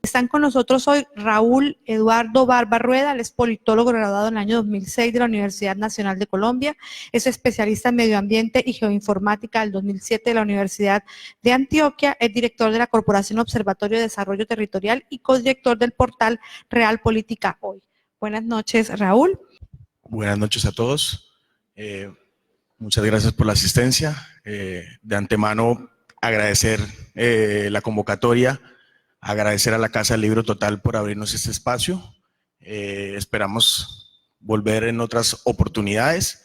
Están con nosotros hoy Raúl Eduardo Barba Rueda, él es politólogo graduado en el año 2006 de la Universidad Nacional de Colombia, es especialista en medio ambiente y geoinformática del 2007 de la Universidad de Antioquia, es director de la Corporación Observatorio de Desarrollo Territorial y codirector del portal Real Política Hoy. Buenas noches, Raúl. Buenas noches a todos. Muchas gracias por la asistencia. De antemano, agradecer la convocatoria, agradecer a la Casa del Libro Total por abrirnos este espacio. Esperamos volver en otras oportunidades.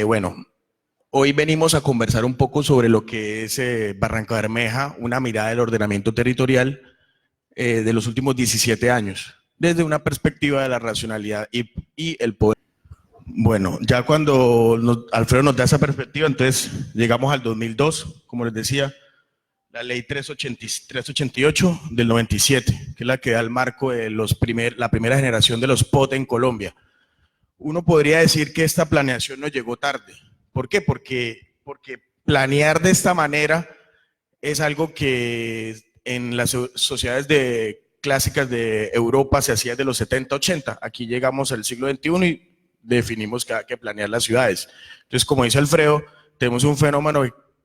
Bueno, hoy venimos a conversar un poco sobre lo que es Barrancabermeja, una mirada del ordenamiento territorial de los últimos 17 años, desde una perspectiva de la racionalidad y el poder. Bueno, ya cuando Alfredo nos da esa perspectiva, entonces llegamos al 2002, como les decía, la ley 388 del 97, que es la que da el marco de la primera generación de los POT en Colombia. Uno podría decir que esta planeación nos llegó tarde. ¿Por qué? Porque planear de esta manera es algo que en las sociedades clásicas de Europa se hacía de los 70, 80. Aquí llegamos al siglo XXI y definimos que hay que planear las ciudades. Entonces, como dice Alfredo, tenemos un fenómeno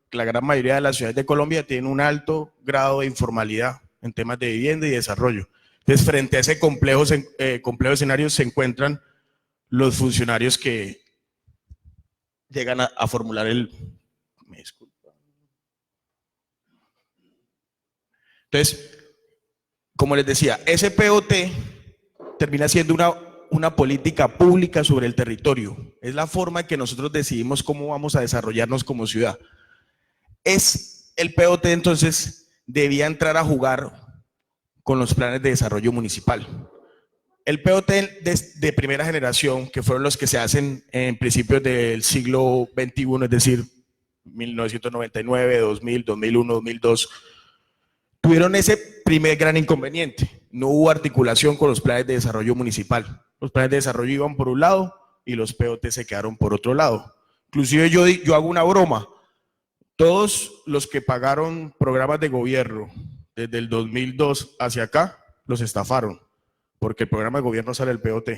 que la gran mayoría de las ciudades de Colombia tienen un alto grado de informalidad en temas de vivienda y desarrollo. Entonces, frente a ese complejo escenario se encuentran los funcionarios que llegan a formular me disculpa. Entonces, como les decía, ese POT termina siendo una política pública sobre el territorio. Es la forma en que nosotros decidimos cómo vamos a desarrollarnos como ciudad. El POT entonces debía entrar a jugar con los planes de desarrollo municipal. El POT de primera generación, que fueron los que se hacen en principios del siglo XXI, es decir, 1999, 2000, 2001, 2002, tuvieron ese primer gran inconveniente. No hubo articulación con los planes de desarrollo municipal. Los planes de desarrollo iban por un lado y los POT se quedaron por otro lado. Inclusive yo hago una broma. Todos los que pagaron programas de gobierno desde el 2002 hacia acá, los estafaron, porque el programa de gobierno sale del POT.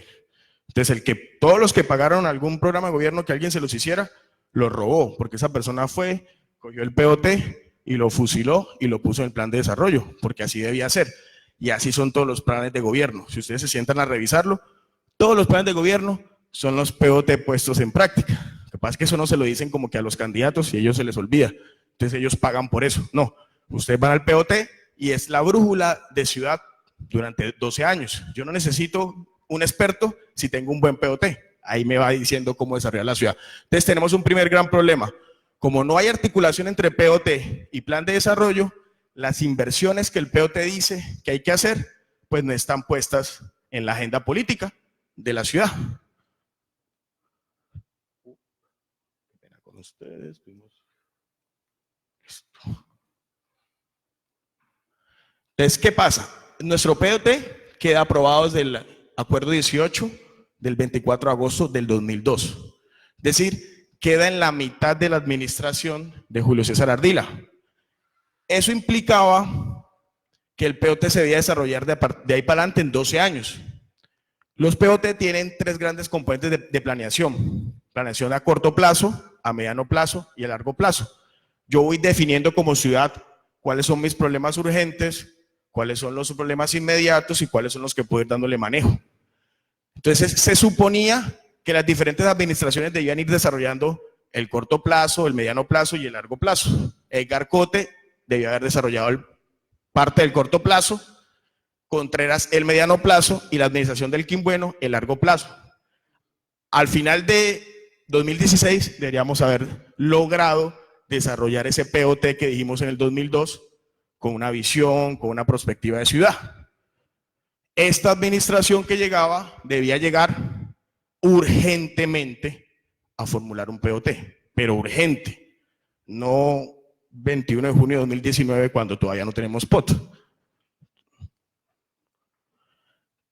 Entonces, todos los que pagaron algún programa de gobierno que alguien se los hiciera, lo robó, porque esa persona cogió el POT y lo fusiló y lo puso en el plan de desarrollo, porque así debía ser. Y así son todos los planes de gobierno. Si ustedes se sientan a revisarlo, todos los planes de gobierno son los POT puestos en práctica. Lo que pasa es que eso no se lo dicen como que a los candidatos y a ellos se les olvida. Entonces ellos pagan por eso. No, ustedes van al POT y es la brújula de ciudad durante 12 años. Yo no necesito un experto si tengo un buen POT. Ahí me va diciendo cómo desarrollar la ciudad. Entonces tenemos un primer gran problema. Como no hay articulación entre POT y plan de desarrollo, las inversiones que el POT dice que hay que hacer, pues no están puestas en la agenda política de la ciudad. Ustedes, entonces, ¿qué pasa? Nuestro POT queda aprobado desde el acuerdo 18 del 24 de agosto del 2002. Es decir, queda en la mitad de la administración de Julio César Ardila. Eso implicaba que el POT se debía desarrollar de ahí para adelante en 12 años. Los POT tienen tres grandes componentes de planeación. Planeación a corto plazo, a mediano plazo y a largo plazo. Yo voy definiendo como ciudad cuáles son mis problemas urgentes, cuáles son los problemas inmediatos y cuáles son los que puedo ir dándole manejo. Entonces se suponía que las diferentes administraciones debían ir desarrollando el corto plazo, el mediano plazo y el largo plazo. Edgar Cote debió haber desarrollado parte del corto plazo, Contreras el mediano plazo y la administración del Quimbueno el largo plazo. Al final de 2016 deberíamos haber logrado desarrollar ese POT que dijimos en el 2002 con una visión, con una perspectiva de ciudad. Esta administración que llegaba debía llegar urgentemente a formular un POT, pero urgente, no 21 de junio de 2019 cuando todavía no tenemos POT.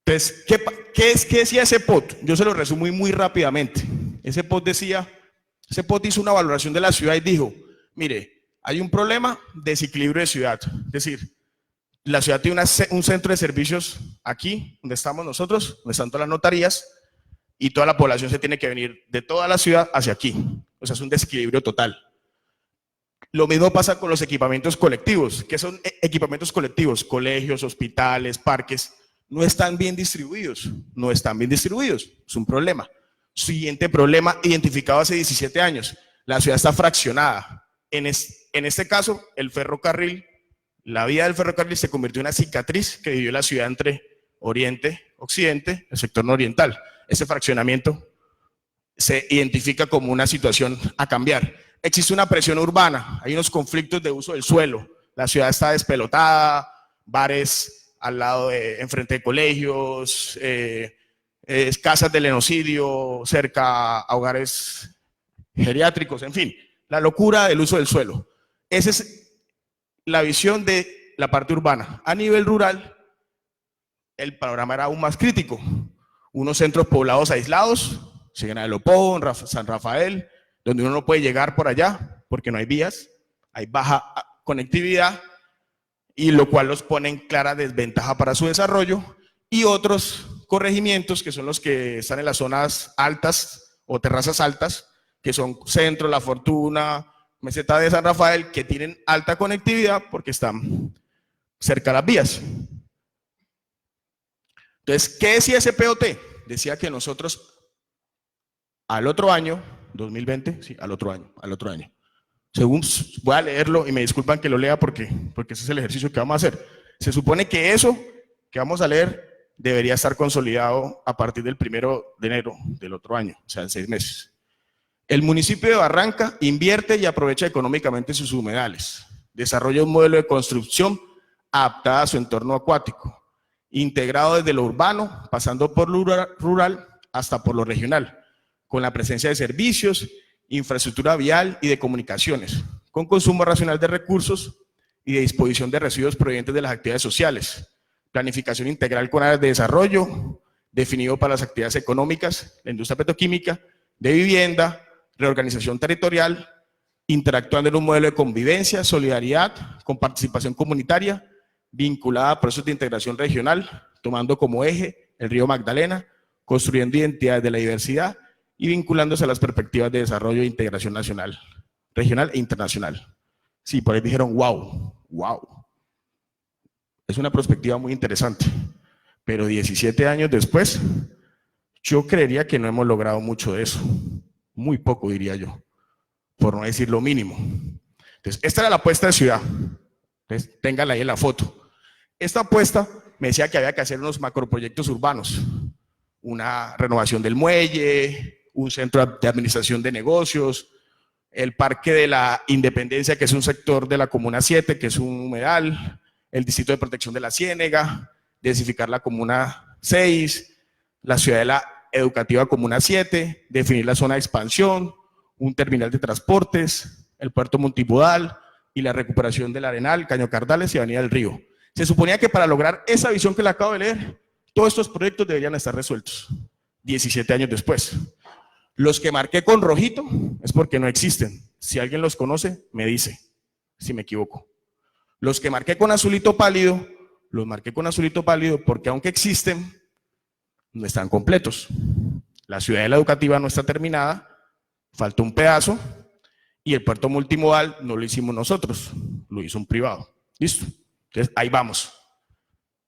Entonces, ¿qué decía ese POT? Yo se lo resumo muy rápidamente. Ese POT decía Ese POT hizo una valoración de la ciudad y dijo, mire, hay un problema de desequilibrio de ciudad. Es decir, la ciudad tiene un centro de servicios aquí, donde estamos nosotros, donde están todas las notarías, y toda la población se tiene que venir de toda la ciudad hacia aquí. O sea, es un desequilibrio total. Lo mismo pasa con los equipamientos colectivos. ¿Qué son equipamientos colectivos? Colegios, hospitales, parques. No están bien distribuidos. No están bien distribuidos. Es un problema. Siguiente problema identificado hace 17 años. La ciudad está fraccionada. En este caso, el ferrocarril, la vía del ferrocarril se convirtió en una cicatriz que dividió la ciudad entre oriente, occidente, el sector nororiental. Ese fraccionamiento se identifica como una situación a cambiar. Existe una presión urbana, hay unos conflictos de uso del suelo, la ciudad está despelotada, bares al lado, enfrente de colegios, casas del genocidio, cerca a hogares geriátricos, en fin, la locura del uso del suelo. Esa es la visión de la parte urbana. A nivel rural, el panorama era aún más crítico. Unos centros poblados aislados, Sigana de Lopón, San Rafael, donde uno no puede llegar por allá porque no hay vías, hay baja conectividad, y lo cual los pone en clara desventaja para su desarrollo, y otros corregimientos que son los que están en las zonas altas o terrazas altas, que son Centro, La Fortuna, Meseta de San Rafael, que tienen alta conectividad porque están cerca de las vías. Entonces, ¿qué decía ese POT? Decía que nosotros al otro año, 2020, sí, al otro año. Según, voy a leerlo y me disculpan que lo lea porque ese es el ejercicio que vamos a hacer. Se supone que eso que vamos a leer debería estar consolidado a partir del 1 de enero del otro año, o sea, en 6 meses. El municipio de Barranca invierte y aprovecha económicamente sus humedales. Desarrolla un modelo de construcción adaptada a su entorno acuático, integrado desde lo urbano, pasando por lo rural hasta por lo regional, con la presencia de servicios, infraestructura vial y de comunicaciones, con consumo racional de recursos y de disposición de residuos provenientes de las actividades sociales, planificación integral con áreas de desarrollo, definido para las actividades económicas, la industria petroquímica, de vivienda, reorganización territorial, interactuando en un modelo de convivencia, solidaridad, con participación comunitaria, vinculada a procesos de integración regional, tomando como eje el río Magdalena, construyendo identidades de la diversidad y vinculándose a las perspectivas de desarrollo e integración nacional, regional e internacional. Sí, por ahí dijeron, wow. Es una perspectiva muy interesante, pero 17 años después, yo creería que no hemos logrado mucho de eso. Muy poco, diría yo, por no decir lo mínimo. Entonces, esta era la apuesta de ciudad. Entonces, ténganla ahí en la foto. Esta apuesta me decía que había que hacer unos macroproyectos urbanos, una renovación del muelle, un centro de administración de negocios, el Parque de la Independencia, que es un sector de la Comuna 7, que es un humedal, el Distrito de Protección de la Ciénega, densificar la Comuna 6, la Ciudadela Educativa Comuna 7, definir la zona de expansión, un terminal de transportes, el puerto multimodal y la recuperación del Arenal, Caño Cardales y Avenida del Río. Se suponía que para lograr esa visión que le acabo de leer, todos estos proyectos deberían estar resueltos, 17 años después. Los que marqué con rojito es porque no existen. Si alguien los conoce, me dice si me equivoco. Los que marqué con azulito pálido, los marqué con azulito pálido porque aunque existen, no están completos. La ciudadela educativa no está terminada, falta un pedazo, y el puerto multimodal no lo hicimos nosotros, lo hizo un privado. ¿Listo? Entonces ahí vamos,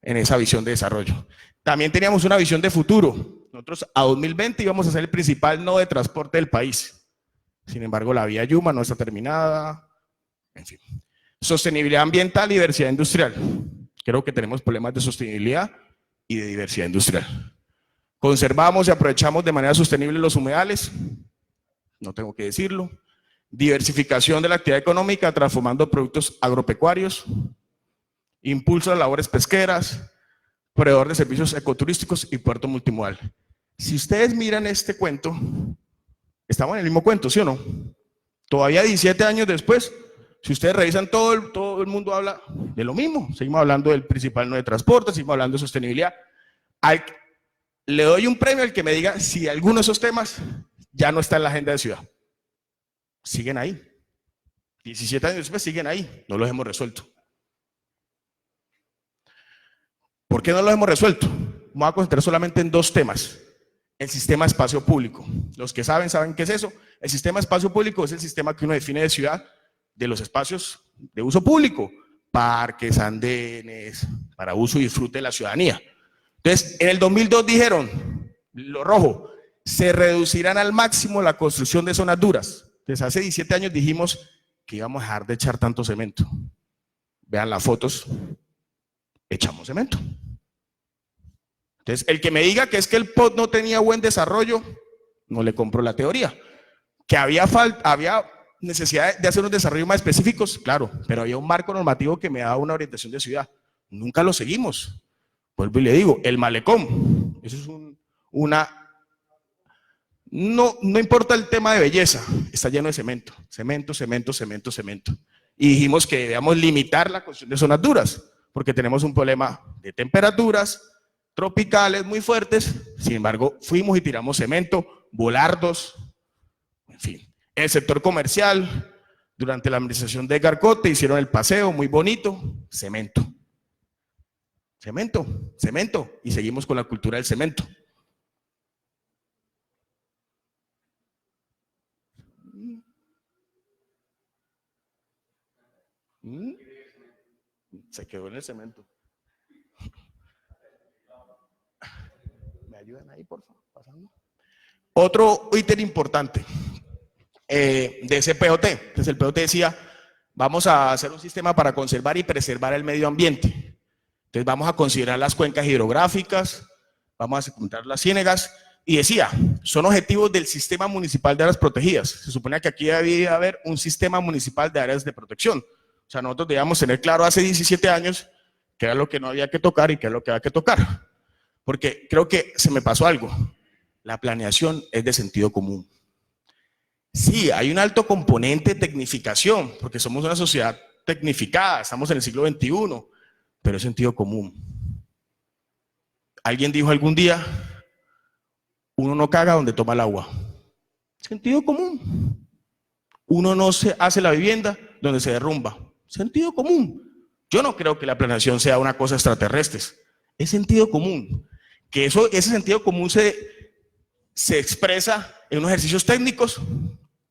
en esa visión de desarrollo. También teníamos una visión de futuro. Nosotros a 2020 íbamos a ser el principal nodo de transporte del país. Sin embargo, la vía Yuma no está terminada. En fin. Sostenibilidad ambiental y diversidad industrial. Creo que tenemos problemas de sostenibilidad y de diversidad industrial. Conservamos y aprovechamos de manera sostenible los humedales. No tengo que decirlo. Diversificación de la actividad económica transformando productos agropecuarios. Impulso a las labores pesqueras. Proveedor de servicios ecoturísticos y puerto multimodal. Si ustedes miran este cuento, estamos en el mismo cuento, ¿sí o no? Todavía 17 años después, si ustedes revisan, todo el mundo habla de lo mismo. Seguimos hablando del principal nodo de transporte, seguimos hablando de sostenibilidad. Le doy un premio al que me diga si alguno de esos temas ya no está en la agenda de ciudad. siguen ahí. 17 años después siguen ahí, no los hemos resuelto. ¿Por qué no los hemos resuelto? Vamos a concentrar solamente en dos temas. El sistema espacio público. Los que saben qué es eso. El sistema espacio público es el sistema que uno define de ciudad, de los espacios de uso público, parques, andenes, para uso y disfrute de la ciudadanía. Entonces, en el 2002 dijeron, lo rojo, se reducirán al máximo la construcción de zonas duras. Entonces, hace 17 años dijimos que íbamos a dejar de echar tanto cemento. Vean las fotos, echamos cemento. Entonces, el que me diga que es que el POT no tenía buen desarrollo, no le compro la teoría. Que había necesidad de hacer unos desarrollos más específicos, claro, pero había un marco normativo que me daba una orientación de ciudad. Nunca lo seguimos. Vuelvo y le digo, el malecón, eso es no importa el tema de belleza, está lleno de cemento, cemento, cemento, cemento, cemento. Y dijimos que debíamos limitar la construcción de zonas duras, porque tenemos un problema de temperaturas tropicales muy fuertes. Sin embargo, fuimos y tiramos cemento, volardos, en fin. En el sector comercial, durante la administración de Edgar Cote, hicieron el paseo muy bonito, cemento. Cemento, cemento, y seguimos con la cultura del cemento. Se quedó en el cemento. ¿Me ayudan ahí, por favor? Pasando. Otro ítem importante de ese POT. Entonces el POT decía, vamos a hacer un sistema para conservar y preservar el medio ambiente. Entonces vamos a considerar las cuencas hidrográficas, vamos a considerar las ciénegas, y decía, son objetivos del Sistema Municipal de Áreas Protegidas. Se supone que aquí debía haber un Sistema Municipal de Áreas de Protección. O sea, nosotros debíamos tener claro hace 17 años qué era lo que no había que tocar y qué es lo que había que tocar. Porque creo que se me pasó algo. La planeación es de sentido común. Sí, hay un alto componente de tecnificación, porque somos una sociedad tecnificada, estamos en el siglo XXI, pero es sentido común. Alguien dijo algún día, uno no caga donde toma el agua. Sentido común. Uno no se hace la vivienda donde se derrumba. Sentido común. Yo no creo que la planeación sea una cosa extraterrestre. Es sentido común. Que ese sentido común se expresa en unos ejercicios técnicos,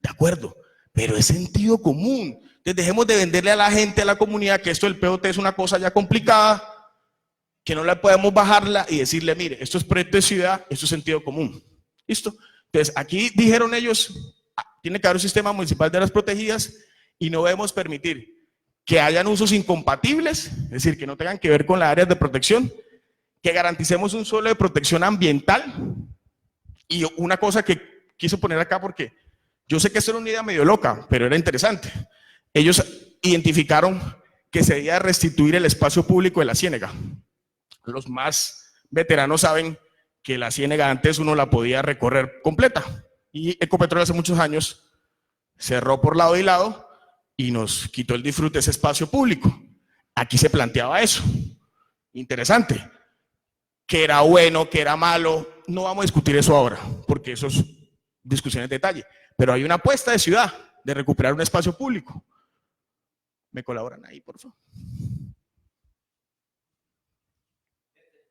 de acuerdo, pero es sentido común. Entonces dejemos de venderle a la gente, a la comunidad, que esto del POT es una cosa ya complicada, que no la podemos bajarla y decirle, mire, esto es proyecto de ciudad, esto es sentido común. ¿Listo? Entonces aquí dijeron ellos, tiene que haber un sistema municipal de áreas protegidas y no debemos permitir que hayan usos incompatibles, es decir, que no tengan que ver con las áreas de protección, que garanticemos un suelo de protección ambiental. Y una cosa que quiso poner acá, porque yo sé que esto era una idea medio loca, pero era interesante. Ellos identificaron que se debía restituir el espacio público de la ciénega. Los más veteranos saben que la ciénega antes uno la podía recorrer completa. Y Ecopetrol hace muchos años cerró por lado y lado y nos quitó el disfrute de ese espacio público. Aquí se planteaba eso. Interesante. Que era bueno, que era malo, no vamos a discutir eso ahora, porque eso es discusiones de detalle. Pero hay una apuesta de ciudad de recuperar un espacio público. ¿Me colaboran ahí, por favor?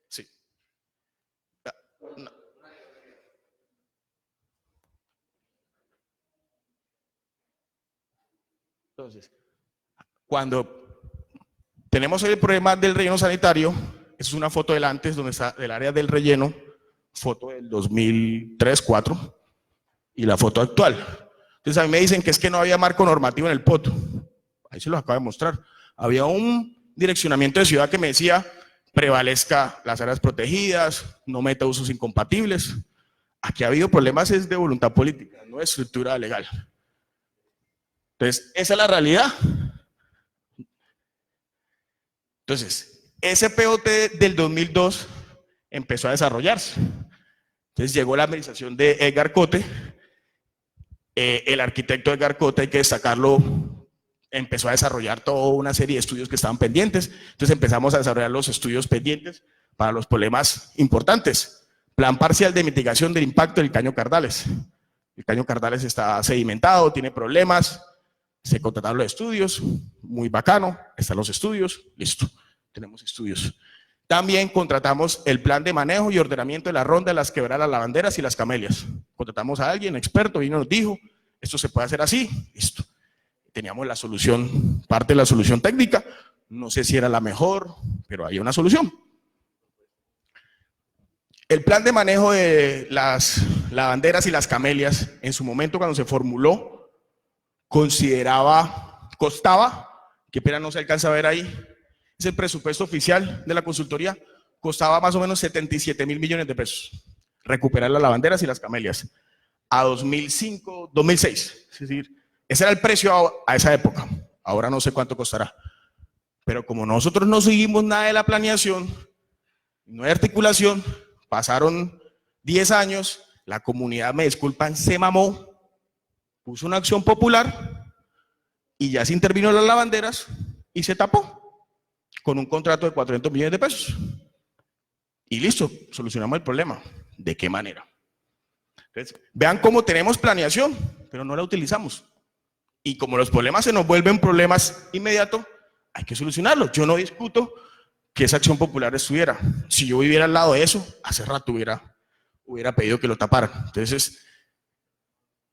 Sí. No. Entonces, cuando tenemos el problema del relleno sanitario, esa es una foto del antes, donde está el área del relleno, foto del 2003-2004, y la foto actual. Entonces a mí me dicen que es que no había marco normativo en el POT. Ahí se los acabo de mostrar. Había un direccionamiento de ciudad que me decía, prevalezca las áreas protegidas, no meta usos incompatibles. Aquí ha habido problemas es de voluntad política, no de estructura legal. Entonces, esa es la realidad. Entonces, ese POT del 2002 empezó a desarrollarse. Entonces llegó la administración de Edgar Cote, el arquitecto Edgar Cote, hay que destacarlo, empezó a desarrollar toda una serie de estudios que estaban pendientes. Entonces empezamos a desarrollar los estudios pendientes para los problemas importantes. Plan parcial de mitigación del impacto del caño Cardales. El caño Cardales está sedimentado, tiene problemas, se contrataron los estudios, muy bacano, están los estudios, listo, tenemos estudios. También contratamos el plan de manejo y ordenamiento de la ronda de las quebradas, las lavanderas y las camelias. Contratamos a alguien experto, vino y nos dijo, esto se puede hacer así, listo. Teníamos la solución, parte de la solución técnica, no sé si era la mejor, pero había una solución. El plan de manejo de las lavanderas y las camelias, en su momento cuando se formuló, costaba, qué pena no se alcanza a ver ahí, es el presupuesto oficial de la consultoría, costaba más o menos 77 mil millones de pesos recuperar las lavanderas y las camelias a 2005, 2006. Es decir, ese era el precio a esa época. Ahora no sé cuánto costará. Pero como nosotros no seguimos nada de la planeación, no hay articulación, pasaron 10 años, la comunidad, me disculpan, se mamó, puso una acción popular y ya se intervino las lavanderas y se tapó con un contrato de 400 millones de pesos. Y listo, solucionamos el problema. ¿De qué manera? Entonces, vean cómo tenemos planeación, pero no la utilizamos. Y como los problemas se nos vuelven problemas inmediatos, hay que solucionarlos. Yo no discuto que esa acción popular estuviera. Si yo viviera al lado de eso, hace rato hubiera pedido que lo taparan. Entonces,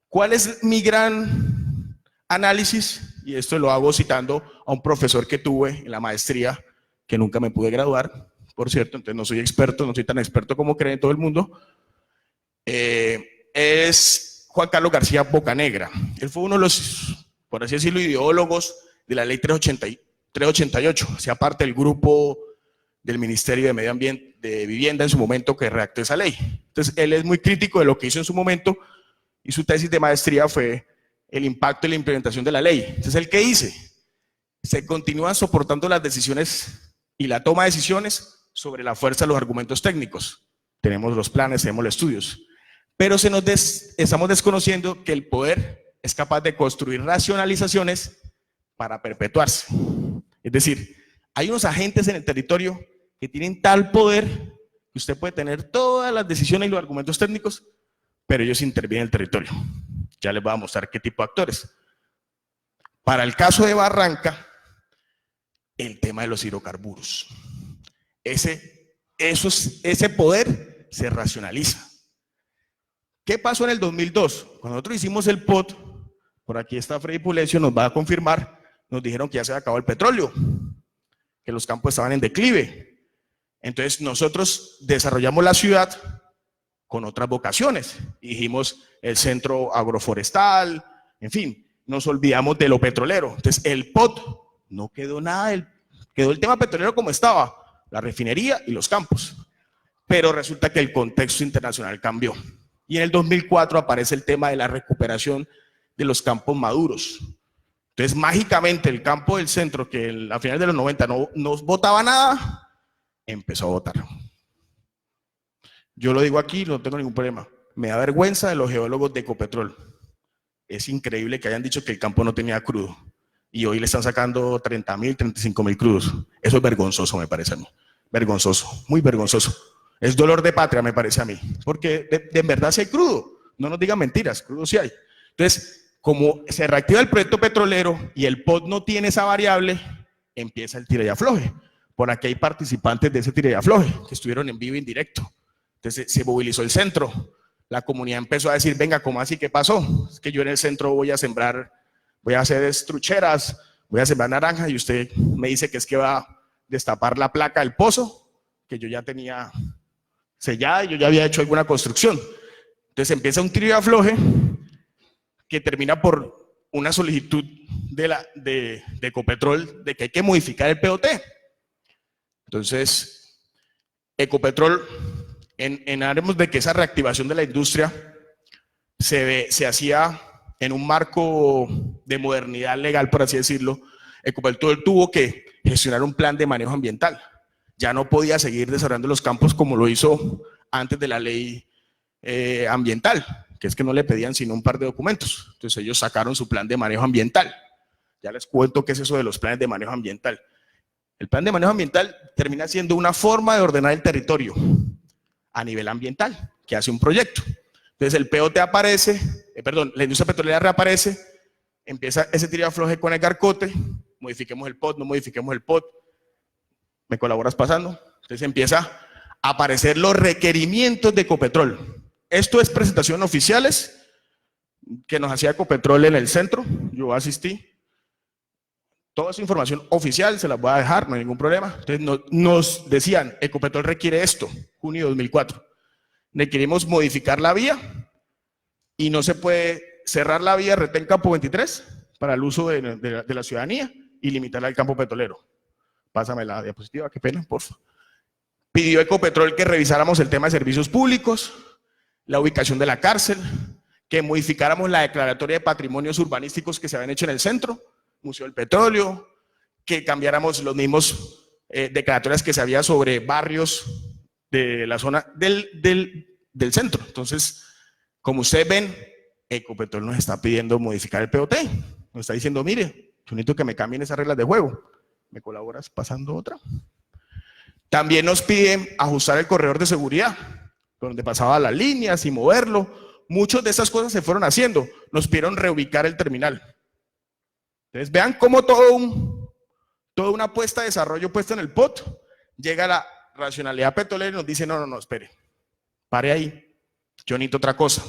¿cuál es mi gran análisis? Y esto lo hago citando a un profesor que tuve en la maestría, que nunca me pude graduar, por cierto, entonces no soy experto, no soy tan experto como cree todo el mundo. Es Juan Carlos García Bocanegra. Él fue uno de los, por así decirlo, ideólogos de la ley 388, hacía parte del grupo del Ministerio de Medio Ambiente, de Vivienda en su momento, que redactó esa ley. Entonces, él es muy crítico de lo que hizo en su momento y su tesis de maestría fue el impacto y la implementación de la ley. Entonces, ¿el qué dice? Se continúan soportando las decisiones y la toma de decisiones sobre la fuerza de los argumentos técnicos. Tenemos los planes, tenemos los estudios, pero estamos desconociendo que el poder es capaz de construir racionalizaciones para perpetuarse. Es decir, hay unos agentes en el territorio que tienen tal poder que usted puede tener todas las decisiones y los argumentos técnicos, pero ellos intervienen en el territorio. Ya les voy a mostrar qué tipo de actores. Para el caso de Barranca, el tema de los hidrocarburos. Ese poder se racionaliza. ¿Qué pasó en el 2002? Cuando nosotros hicimos el POT, por aquí está Freddy Pulecio, nos va a confirmar, nos dijeron que ya se había acabado el petróleo, que los campos estaban en declive. Entonces nosotros desarrollamos la ciudad con otras vocaciones. Dijimos el centro agroforestal, en fin, nos olvidamos de lo petrolero. Entonces el POT no quedó nada, quedó el tema petrolero como estaba, la refinería y los campos. Pero resulta que el contexto internacional cambió. Y en el 2004 aparece el tema de la recuperación de los campos maduros. Entonces, mágicamente, el campo del centro, que a finales de los 90 no votaba nada, empezó a votar. Yo lo digo aquí, no tengo ningún problema. Me da vergüenza de los geólogos de Ecopetrol. Es increíble que hayan dicho que el campo no tenía crudo. Y hoy le están sacando 30.000, 35.000 crudos. Eso es vergonzoso, me parece a mí. Vergonzoso, muy vergonzoso. Es dolor de patria, me parece a mí. Porque de verdad sí hay crudo. No nos digan mentiras, crudo sí hay. Entonces, como se reactiva el proyecto petrolero y el POT no tiene esa variable, empieza el tira y afloje. Por aquí hay participantes de ese tira y afloje que estuvieron en vivo y en directo. Entonces se movilizó el centro. La comunidad empezó a decir, venga, ¿cómo así? ¿Qué pasó? Es que yo en el centro voy a sembrar, voy a hacer estrucheras, voy a sembrar naranjas y usted me dice que es que va a destapar la placa del pozo, que yo ya tenía sellada y yo ya había hecho alguna construcción. Entonces empieza un tiro y afloje que termina por una solicitud de Ecopetrol de que hay que modificar el POT. Entonces, Ecopetrol, en ánimos de que esa reactivación de la industria se hacía en un marco de modernidad legal, por así decirlo, Ecopetrol tuvo que gestionar un plan de manejo ambiental. Ya no podía seguir desarrollando los campos como lo hizo antes de la ley ambiental, que es que no le pedían sino un par de documentos. Entonces ellos sacaron su plan de manejo ambiental. Ya les cuento qué es eso de los planes de manejo ambiental. El plan de manejo ambiental termina siendo una forma de ordenar el territorio a nivel ambiental, que hace un proyecto. Entonces el POT aparece, la industria petrolera reaparece, empieza ese tiro y afloje con el garcote, modifiquemos el POT, no modifiquemos el POT, ¿me colaboras pasando? Entonces empieza a aparecer los requerimientos de Ecopetrol. Esto es presentaciones oficiales que nos hacía Ecopetrol en el centro, yo asistí. Toda esa información oficial se la voy a dejar, no hay ningún problema. Entonces nos decían, Ecopetrol requiere esto, junio de 2004. Requerimos modificar la vía y no se puede cerrar la vía Retén Campo 23 para el uso de la ciudadanía y limitarla al campo petrolero. Pásame la diapositiva, qué pena, por favor. Pidió Ecopetrol que revisáramos el tema de servicios públicos, la ubicación de la cárcel, que modificáramos la declaratoria de patrimonios urbanísticos que se habían hecho en el centro, Museo del Petróleo, que cambiáramos los mismos declaratorias que se había sobre barrios de la zona del centro. Entonces, como ustedes ven, Ecopetrol nos está pidiendo modificar el POT. Nos está diciendo, mire, yo necesito que me cambien esas reglas de juego. ¿Me colaboras pasando otra? También nos piden ajustar el corredor de seguridad, donde pasaba las líneas y moverlo. Muchas de esas cosas se fueron haciendo. Nos pidieron reubicar el terminal. Entonces vean cómo toda una apuesta de desarrollo puesta en el POT, llega la racionalidad petrolera y nos dice, no, espere, pare ahí, yo necesito otra cosa.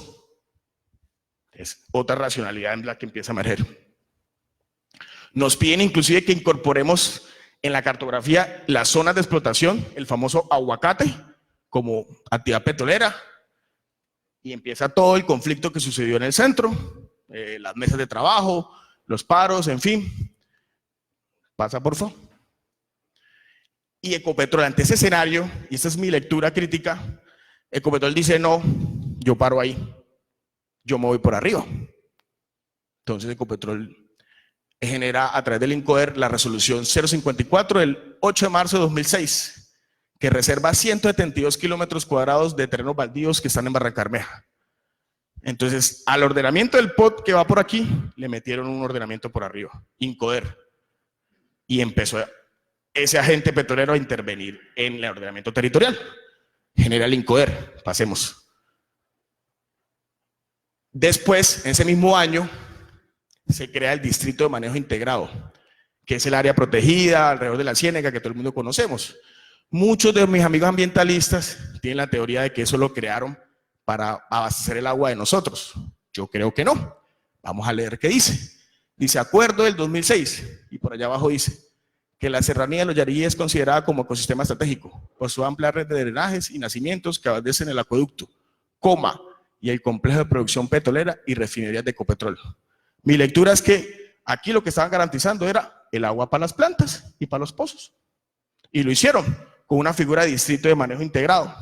Es otra racionalidad en la que empieza a emerger. Nos piden inclusive que incorporemos en la cartografía las zonas de explotación, el famoso aguacate, como actividad petrolera, y empieza todo el conflicto que sucedió en el centro, las mesas de trabajo, los paros, en fin. Pasa, por favor. Y Ecopetrol, ante ese escenario, y esta es mi lectura crítica, Ecopetrol dice, no, yo paro ahí, yo me voy por arriba. Entonces Ecopetrol genera a través del INCODER la resolución 054 del 8 de marzo de 2006, que reserva 172 kilómetros cuadrados de terrenos baldíos que están en Barrancarmeja. Entonces, al ordenamiento del POT que va por aquí, le metieron un ordenamiento por arriba, INCODER, y empezó ese agente petrolero a intervenir en el ordenamiento territorial. Genera el INCODER, pasemos. Después, en ese mismo año, se crea el Distrito de Manejo Integrado, que es el área protegida alrededor de la Ciénega que todo el mundo conocemos. Muchos de mis amigos ambientalistas tienen la teoría de que eso lo crearon para abastecer el agua de nosotros. Yo creo que no. Vamos a leer qué dice. Dice, acuerdo del 2006, y por allá abajo dice, que la serranía de los Yarí es considerada como ecosistema estratégico por su amplia red de drenajes y nacimientos que abastecen el acueducto, y el complejo de producción petrolera y refinerías de Ecopetrol. Mi lectura es que aquí lo que estaban garantizando era el agua para las plantas y para los pozos. Y lo hicieron con una figura de distrito de manejo integrado.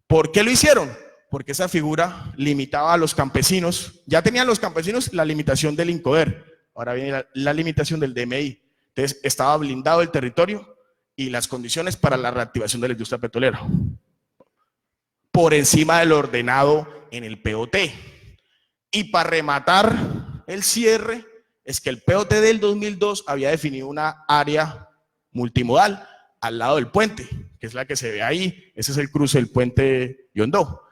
¿Por qué lo hicieron? Porque esa figura limitaba a los campesinos. Ya tenían los campesinos la limitación del INCODER. Ahora viene la limitación del DMI. Entonces estaba blindado el territorio y las condiciones para la reactivación de la industria petrolera. Por encima del ordenado en el POT. Y para rematar el cierre, es que el POT del 2002 había definido una área multimodal al lado del puente, que es la que se ve ahí. Ese es el cruce del puente Yondó.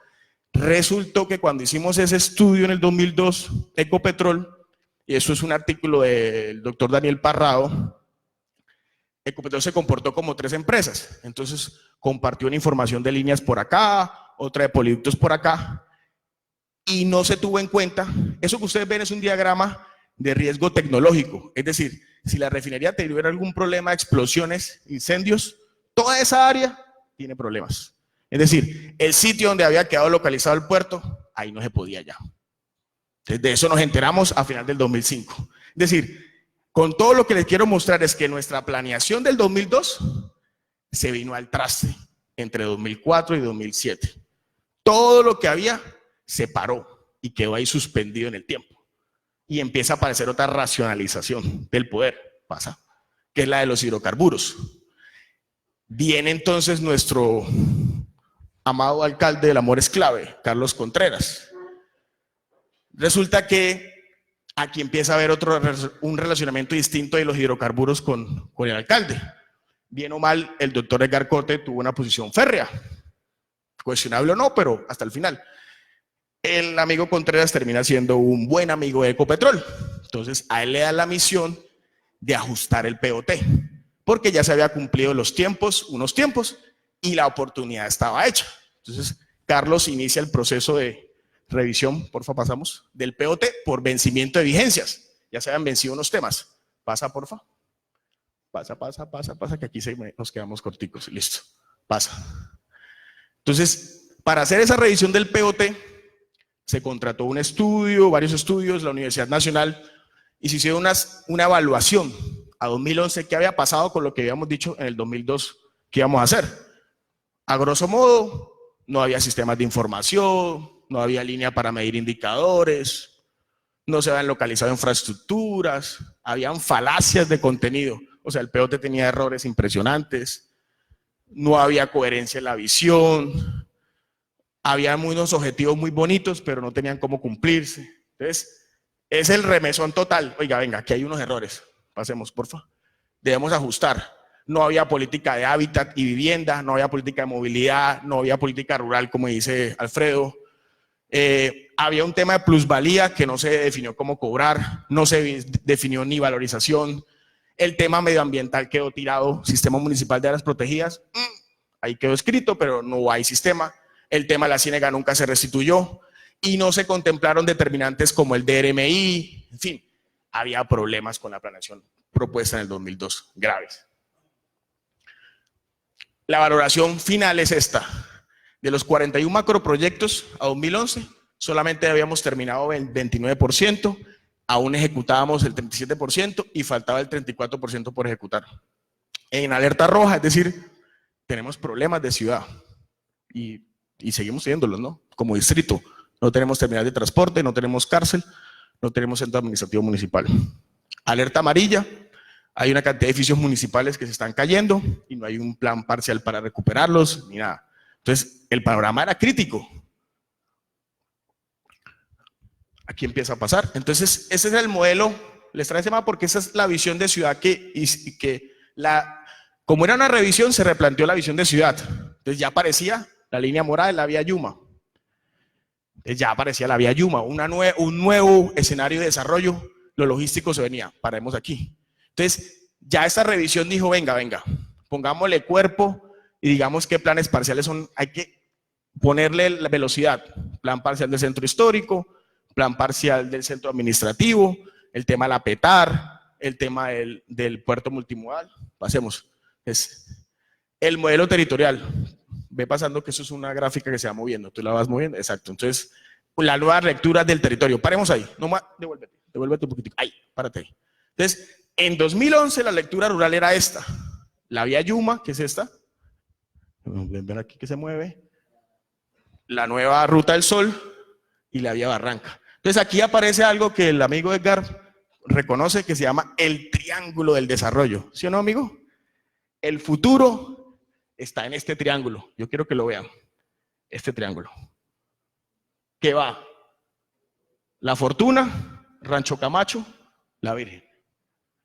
Resultó que cuando hicimos ese estudio en el 2002, Ecopetrol, y eso es un artículo del doctor Daniel Parrado, Ecopetrol se comportó como 3 empresas. Entonces compartió una información de líneas por acá, otra de poliductos por acá, y no se tuvo en cuenta. Eso que ustedes ven es un diagrama de riesgo tecnológico, es decir, si la refinería tuviera algún problema de explosiones, incendios, toda esa área tiene problemas. Es decir, el sitio donde había quedado localizado el puerto, ahí no se podía ya. Entonces, de eso nos enteramos a final del 2005. Es decir, con todo lo que les quiero mostrar es que nuestra planeación del 2002 se vino al traste entre 2004 y 2007. Todo lo que había se paró y quedó ahí suspendido en el tiempo. Y empieza a aparecer otra racionalización del poder, pasa, que es la de los hidrocarburos. Viene entonces nuestro amado alcalde del Amor es Clave, Carlos Contreras. Resulta que aquí empieza a haber un relacionamiento distinto de los hidrocarburos con el alcalde. Bien o mal, el doctor Edgar Cote tuvo una posición férrea. Cuestionable o no, pero hasta el final. el amigo Contreras termina siendo un buen amigo de Ecopetrol. Entonces a él le da la misión de ajustar el POT, porque ya se había cumplido los tiempos, unos tiempos, y la oportunidad estaba hecha. Entonces Carlos inicia el proceso de revisión, porfa, pasamos, del POT por vencimiento de vigencias. Ya se habían vencido unos temas. Pasa, porfa. Pasa, que aquí nos quedamos corticos. Listo, pasa. Entonces, para hacer esa revisión del POT, se contrató un estudio, varios estudios, la Universidad Nacional, y se hicieron una evaluación a 2011, qué había pasado con lo que habíamos dicho en el 2002 que íbamos a hacer. A grosso modo, no había sistemas de información, no había línea para medir indicadores, no se habían localizado infraestructuras, habían falacias de contenido, o sea, el POT tenía errores impresionantes, no había coherencia en la visión, había unos objetivos muy bonitos, pero no tenían cómo cumplirse. Entonces, es el remesón total. Oiga, venga, aquí hay unos errores, pasemos, porfa. Debemos ajustar. No había política de hábitat y vivienda, no había política de movilidad, no había política rural, como dice Alfredo. Había un tema de plusvalía que no se definió cómo cobrar, no se definió ni valorización. El tema medioambiental quedó tirado, sistema municipal de áreas protegidas, ahí quedó escrito, pero no hay sistema. El tema de la ciénaga nunca se restituyó y no se contemplaron determinantes como el DRMI, en fin, había problemas con la planeación propuesta en el 2002, graves. La valoración final es esta. De los 41 macroproyectos a 2011, solamente habíamos terminado el 29%, aún ejecutábamos el 37% y faltaba el 34% por ejecutar. En alerta roja, es decir, tenemos problemas de ciudad y seguimos teniéndolos, ¿no? Como distrito, no tenemos terminal de transporte, no tenemos cárcel, no tenemos centro administrativo municipal. Alerta amarilla, hay una cantidad de edificios municipales que se están cayendo y no hay un plan parcial para recuperarlos ni nada. Entonces, el panorama era crítico. Aquí empieza a pasar. Entonces, ese es el modelo, les trae ese mapa porque esa es la visión de ciudad como era una revisión, se replanteó la visión de ciudad. Entonces, ya aparecía la línea morada de la vía Yuma. Entonces, ya aparecía la vía Yuma, un nuevo escenario de desarrollo, lo logístico se venía, paremos aquí. Entonces, ya esta revisión dijo, venga, pongámosle cuerpo y digamos qué planes parciales son, hay que ponerle la velocidad, plan parcial del centro histórico, plan parcial del centro administrativo, el tema de la PETAR, el tema del puerto multimodal, pasemos. Es el modelo territorial, ve pasando que eso es una gráfica que se va moviendo, tú la vas moviendo, exacto, entonces la nueva lectura del territorio, paremos ahí, no más, devuélvete un poquitico, ahí, párate ahí. Entonces, en 2011 la lectura rural era esta, la vía Yuma, que es esta, ven aquí que se mueve, la nueva Ruta del Sol y la vía Barranca. Entonces aquí aparece algo que el amigo Edgar reconoce que se llama el triángulo del desarrollo, ¿sí o no, amigo? El futuro está en este triángulo, yo quiero que lo vean, este triángulo, que va La Fortuna, Rancho Camacho, La Virgen.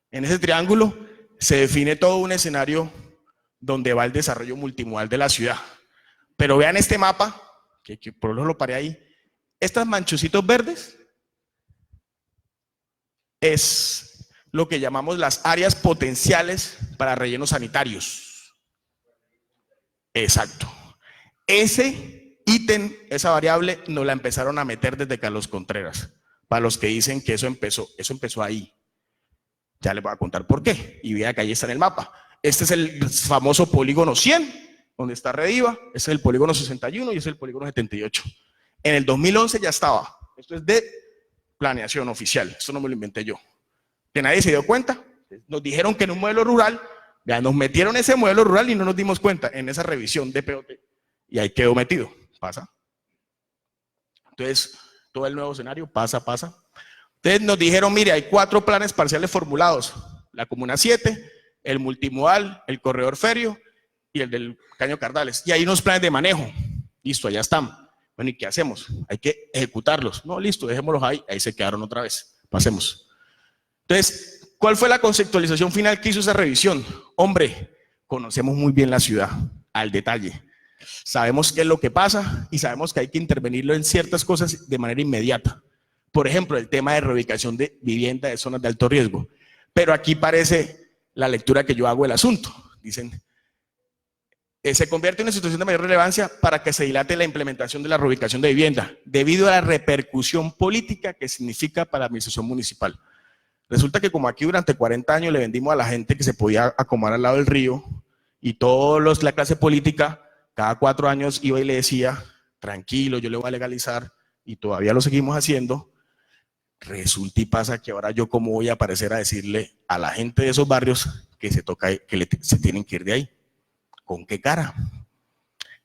En ese triángulo se define todo un escenario donde va el desarrollo multimodal de la ciudad. Pero vean este mapa, que por lo paré ahí, estas manchositos verdes es lo que llamamos las áreas potenciales para rellenos sanitarios. Exacto. Ese ítem, esa variable, nos la empezaron a meter desde Carlos Contreras. Para los que dicen que eso empezó ahí. Ya les voy a contar por qué. Y vean que ahí está en el mapa. Este es el famoso polígono 100, donde está Rediva. Este es el polígono 61 y este es el polígono 78. En el 2011 ya estaba. Esto es de planeación oficial. Esto no me lo inventé yo. Que nadie se dio cuenta. Nos dijeron que en un modelo rural, ya nos metieron ese modelo rural y no nos dimos cuenta en esa revisión de POT. Y ahí quedó metido. Pasa. Entonces, todo el nuevo escenario pasa. Entonces nos dijeron, mire, hay 4 planes parciales formulados. La Comuna 7, el multimodal, el corredor ferio y el del Caño Cardales. Y hay unos planes de manejo. Listo, allá están. Bueno, ¿y qué hacemos? Hay que ejecutarlos. No, listo, dejémoslos ahí. Ahí se quedaron otra vez. Pasemos. Entonces, ¿cuál fue la conceptualización final que hizo esa revisión? Hombre, conocemos muy bien la ciudad, al detalle. Sabemos qué es lo que pasa y sabemos que hay que intervenirlo en ciertas cosas de manera inmediata. Por ejemplo, el tema de reubicación de vivienda de zonas de alto riesgo. Pero aquí parece la lectura que yo hago del asunto. Dicen, se convierte en una situación de mayor relevancia para que se dilate la implementación de la reubicación de vivienda, debido a la repercusión política que significa para la administración municipal. Resulta que como aquí durante 40 años le vendimos a la gente que se podía acomodar al lado del río, y todos la clase política cada 4 años iba y le decía, tranquilo, yo le voy a legalizar, y todavía lo seguimos haciendo. Resulta y pasa que ahora yo cómo voy a aparecer a decirle a la gente de esos barrios que se tienen que ir de ahí. ¿Con qué cara?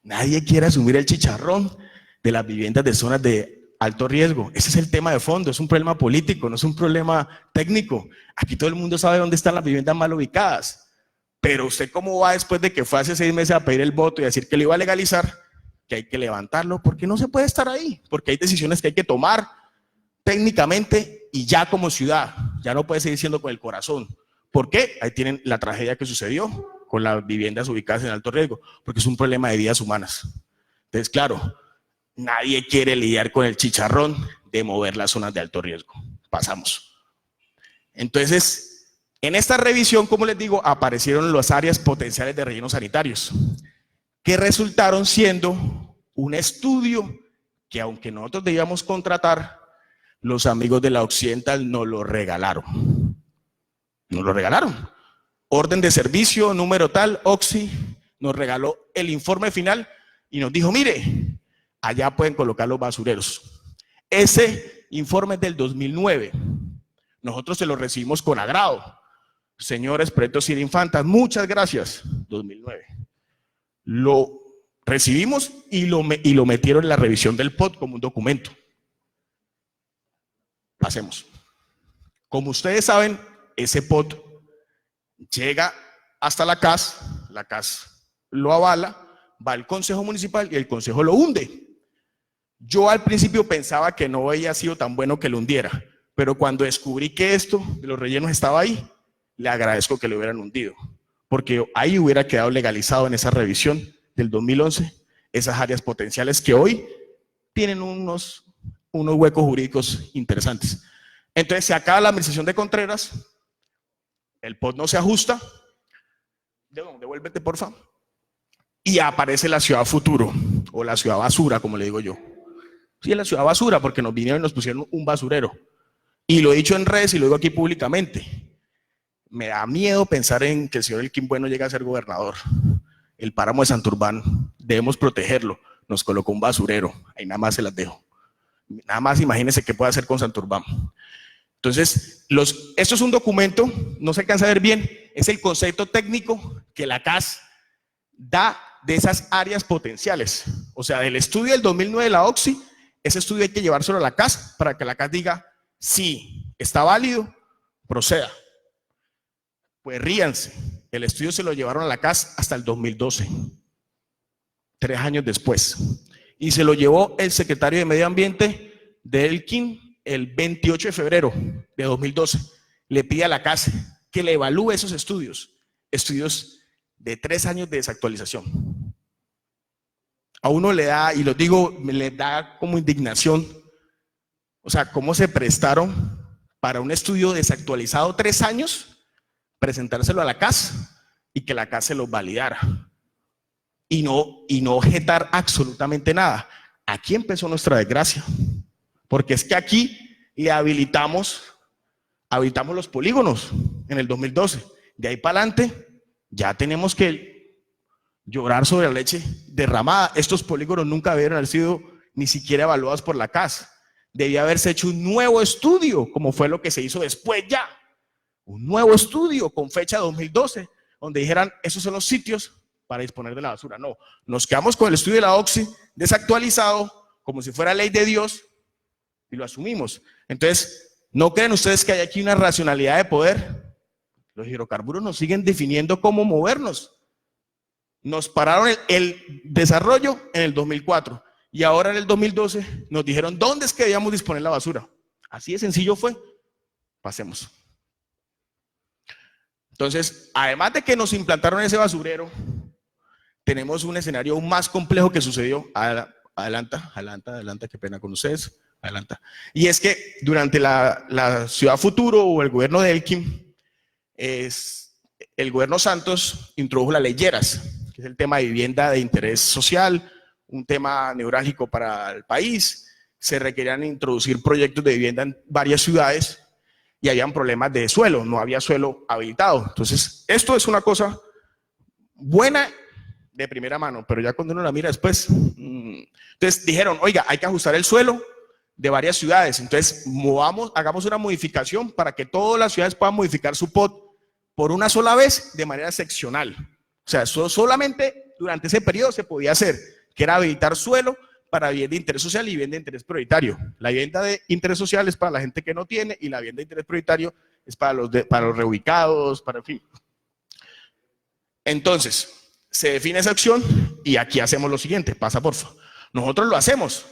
Nadie quiere asumir el chicharrón de las viviendas de zonas de alto riesgo. Ese es el tema de fondo, es un problema político, no es un problema técnico. Aquí todo el mundo sabe dónde están las viviendas mal ubicadas. Pero usted cómo va después de que fue hace 6 meses a pedir el voto y a decir que lo iba a legalizar, que hay que levantarlo, porque no se puede estar ahí, porque hay decisiones que hay que tomar técnicamente y ya como ciudad, ya no puede seguir siendo con el corazón. ¿Por qué? Ahí tienen la tragedia que sucedió con las viviendas ubicadas en alto riesgo, porque es un problema de vidas humanas. Entonces, claro, nadie quiere lidiar con el chicharrón de mover las zonas de alto riesgo. Pasamos. Entonces, en esta revisión, como les digo, aparecieron las áreas potenciales de rellenos sanitarios, que resultaron siendo un estudio que, aunque nosotros debíamos contratar, los amigos de la Occidental nos lo regalaron. Nos lo regalaron. Orden de servicio, número tal, Oxy, nos regaló el informe final y nos dijo, mire, allá pueden colocar los basureros. Ese informe es del 2009. Nosotros se lo recibimos con agrado. Señores Proyecto Cira Infantas, muchas gracias. 2009. Lo recibimos y lo metieron en la revisión del POT como un documento. Pasemos. Como ustedes saben, ese POT llega hasta la CAS lo avala, va al Consejo Municipal y el Consejo lo hunde. Yo al principio pensaba que no había sido tan bueno que lo hundiera, pero cuando descubrí que esto de los rellenos estaba ahí, le agradezco que lo hubieran hundido, porque ahí hubiera quedado legalizado en esa revisión del 2011 esas áreas potenciales que hoy tienen unos huecos jurídicos interesantes. Entonces se acaba la administración de Contreras, el POT no se ajusta, devuélvete porfa, y aparece la ciudad futuro, o la ciudad basura, como le digo yo. Sí, es la ciudad basura, porque nos vinieron y nos pusieron un basurero. Y lo he dicho en redes y lo digo aquí públicamente. Me da miedo pensar en que el señor Elkin Bueno llegue a ser gobernador. El páramo de Santurbán, debemos protegerlo. Nos colocó un basurero, ahí nada más se las dejo. Nada más imagínense qué puede hacer con Santurbán. Entonces, esto es un documento, no se alcanza a ver bien, es el concepto técnico que la CAS da de esas áreas potenciales. O sea, del estudio del 2009 de la OXI, ese estudio hay que llevárselo a la CAS para que la CAS diga, sí, está válido, proceda. Pues ríanse, el estudio se lo llevaron a la CAS hasta el 2012, 3 años después. Y se lo llevó el secretario de Medio Ambiente de Elkin el 28 de febrero de 2012. Le pide a la CAS que le evalúe esos estudios de 3 años de desactualización. A uno le da, y lo digo, le da como indignación, o sea, cómo se prestaron para un estudio desactualizado 3 años, presentárselo a la CAS y que la CAS se lo validara. Y no objetar absolutamente nada. Aquí empezó nuestra desgracia, porque es que aquí le habilitamos los polígonos en el 2012. De ahí para adelante ya tenemos que llorar sobre la leche derramada. Estos polígonos nunca debieron haber sido ni siquiera evaluados por la CAS. Debía haberse hecho un nuevo estudio, como fue lo que se hizo después ya. Un nuevo estudio con fecha 2012, donde dijeran, esos son los sitios para disponer de la basura. No, nos quedamos con el estudio de la OXI desactualizado, como si fuera ley de Dios, y lo asumimos. Entonces, ¿no creen ustedes que hay aquí una racionalidad de poder? Los hidrocarburos nos siguen definiendo cómo movernos. Nos pararon el desarrollo en el 2004 y ahora en el 2012 nos dijeron dónde es que debíamos disponer la basura. Así de sencillo fue. Pasemos. Entonces, además de que nos implantaron ese basurero, tenemos un escenario aún más complejo que sucedió. Adelanta, qué pena con ustedes. Adelanta. Y es que durante la Ciudad Futuro o el gobierno de Elkin, el gobierno Santos introdujo la ley Lleras, que es el tema de vivienda de interés social, un tema neurálgico para el país. Se requerían introducir proyectos de vivienda en varias ciudades y habían problemas de suelo, no había suelo habilitado. Entonces, esto es una cosa buena de primera mano, pero ya cuando uno la mira después, entonces dijeron, oiga, hay que ajustar el suelo de varias ciudades, entonces hagamos una modificación para que todas las ciudades puedan modificar su POT por una sola vez de manera seccional. O sea, eso solamente durante ese periodo se podía hacer, que era habilitar suelo para vivienda de interés social y vivienda de interés prioritario. La vivienda de interés social es para la gente que no tiene y la vivienda de interés prioritario es para los reubicados, para en fin. Entonces, se define esa acción y aquí hacemos lo siguiente, pasa porfa. Nosotros lo hacemos,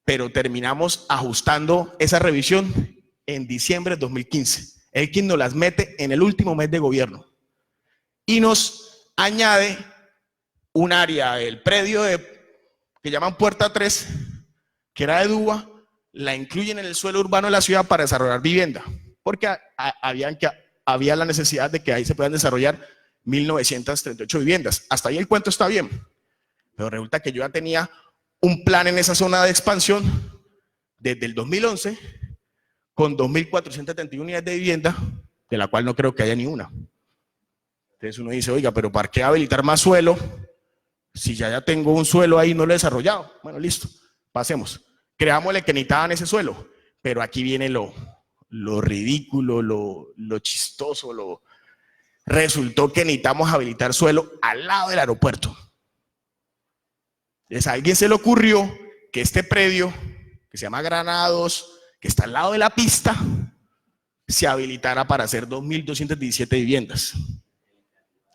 pero terminamos ajustando esa revisión en diciembre de 2015. Elkin nos las mete en el último mes de gobierno y nos añade un área del predio que llaman Puerta 3, que era de DUA, la incluyen en el suelo urbano de la ciudad para desarrollar vivienda, porque había la necesidad de que ahí se puedan desarrollar 1938 viviendas. Hasta ahí el cuento está bien, pero resulta que yo ya tenía un plan en esa zona de expansión desde el 2011 con 2.471 unidades de vivienda, de la cual no creo que haya ni una. Entonces uno dice, oiga, pero ¿para qué habilitar más suelo si ya tengo un suelo ahí y no lo he desarrollado? Bueno, listo, pasemos. Creámosle que necesitaban ese suelo, pero aquí viene lo ridículo, lo chistoso, resultó que necesitamos habilitar suelo al lado del aeropuerto. Entonces a alguien se le ocurrió que este predio, que se llama Granados, que está al lado de la pista, se habilitara para hacer 2.217 viviendas.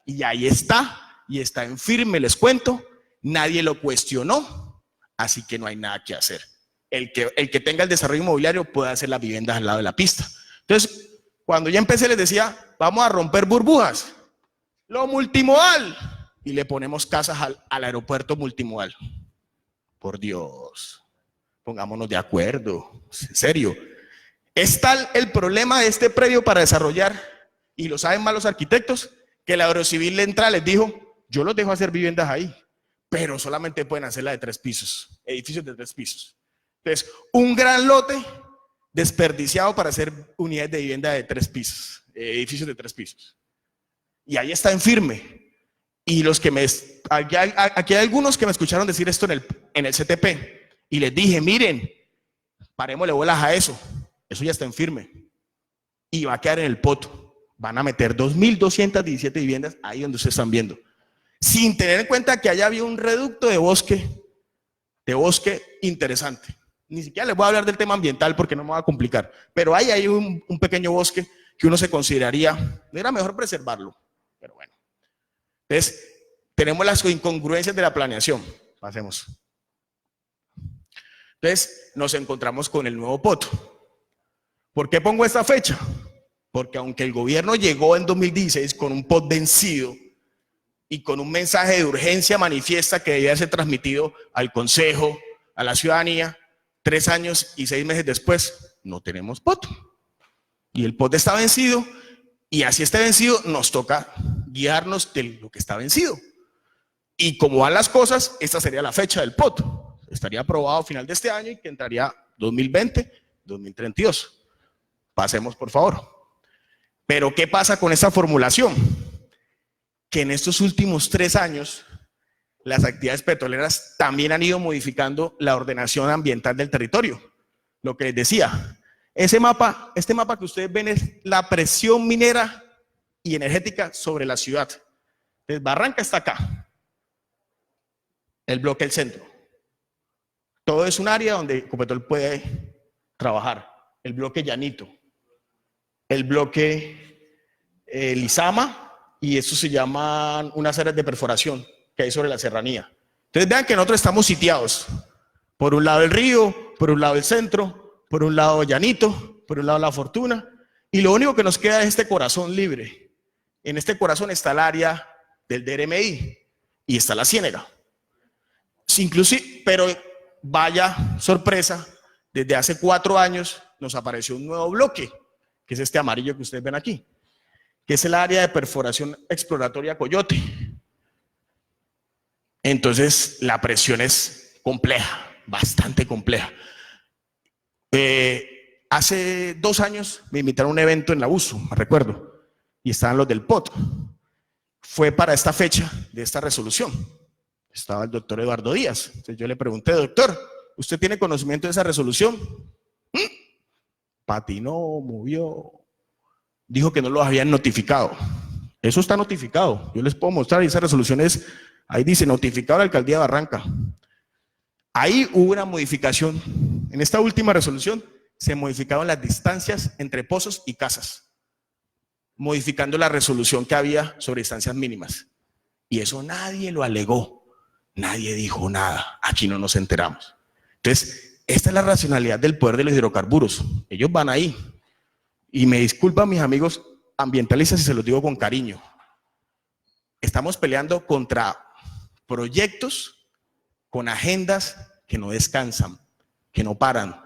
Y ahí está, y está en firme, les cuento, nadie lo cuestionó, así que no hay nada que hacer. El que tenga el desarrollo inmobiliario puede hacer las viviendas al lado de la pista. Entonces, cuando ya empecé les decía, vamos a romper burbujas, lo multimodal, y le ponemos casas al aeropuerto multimodal. Por Dios, pongámonos de acuerdo, en serio. Es tal el problema de este predio para desarrollar, y lo saben más los arquitectos, que la Aerocivil le entra, les dijo, yo los dejo hacer viviendas ahí, pero solamente pueden hacerla de 3 pisos, edificios de 3 pisos. Entonces, un gran lote desperdiciado para hacer unidades de vivienda de 3 pisos, edificios de 3 pisos. Y ahí está en firme. Y aquí hay algunos que me escucharon decir esto en el CTP, y les dije, miren, parémosle bolas a eso ya está en firme, y va a quedar en el poto. Van a meter 2.217 viviendas ahí donde ustedes están viendo, sin tener en cuenta que allá había un reducto de bosque interesante. Ni siquiera les voy a hablar del tema ambiental porque no me va a complicar, pero ahí hay un pequeño bosque que uno se consideraría, era mejor preservarlo, pero bueno. Entonces, tenemos las incongruencias de la planeación. Pasemos. Entonces, nos encontramos con el nuevo poto. ¿Por qué pongo esta fecha? Porque aunque el gobierno llegó en 2016 con un POT vencido y con un mensaje de urgencia manifiesta que debía ser transmitido al Consejo, a la ciudadanía, 3 años y 6 meses después, no tenemos POT. Y el POT está vencido, y así esté vencido, nos toca guiarnos de lo que está vencido. Y como van las cosas, esta sería la fecha del POT. Estaría aprobado a final de este año y que entraría 2020, 2032. Pasemos, por favor. Pero, ¿qué pasa con esta formulación? Que en estos últimos 3 años, las actividades petroleras también han ido modificando la ordenación ambiental del territorio. Lo que les decía, este mapa que ustedes ven es la presión minera y energética sobre la ciudad. Entonces, Barranca está acá, el bloque del centro. Todo es un área donde Ecopetrol puede trabajar. El bloque Llanito, el bloque Lizama, y eso se llaman unas áreas de perforación que hay sobre la serranía. Entonces vean que nosotros estamos sitiados. Por un lado el río, por un lado el centro, por un lado Llanito, por un lado La Fortuna, y lo único que nos queda es este corazón libre. En este corazón está el área del DRMI, y está la Ciénega. Sí, inclusive, pero vaya sorpresa, desde hace 4 años nos apareció un nuevo bloque, que es este amarillo que ustedes ven aquí, que es el área de perforación exploratoria Coyote. Entonces la presión es compleja, bastante compleja. Hace 2 años me invitaron a un evento en la USU, me recuerdo, y estaban los del POT. Fue para esta fecha de esta resolución. Estaba el doctor Eduardo Díaz. Entonces yo le pregunté, doctor, ¿usted tiene conocimiento de esa resolución? Patinó, movió, dijo que no lo habían notificado. Eso está notificado, yo les puedo mostrar, y esa resolución es, ahí dice, notificado a la alcaldía de Barranca. Ahí hubo una modificación. En esta última resolución se modificaron las distancias entre pozos y casas, modificando la resolución que había sobre distancias mínimas. Y eso nadie lo alegó, nadie dijo nada, aquí no nos enteramos. Entonces, esta es la racionalidad del poder de los hidrocarburos. Ellos van ahí. Y me disculpan mis amigos ambientalistas si se los digo con cariño. Estamos peleando contra proyectos con agendas que no descansan, que no paran,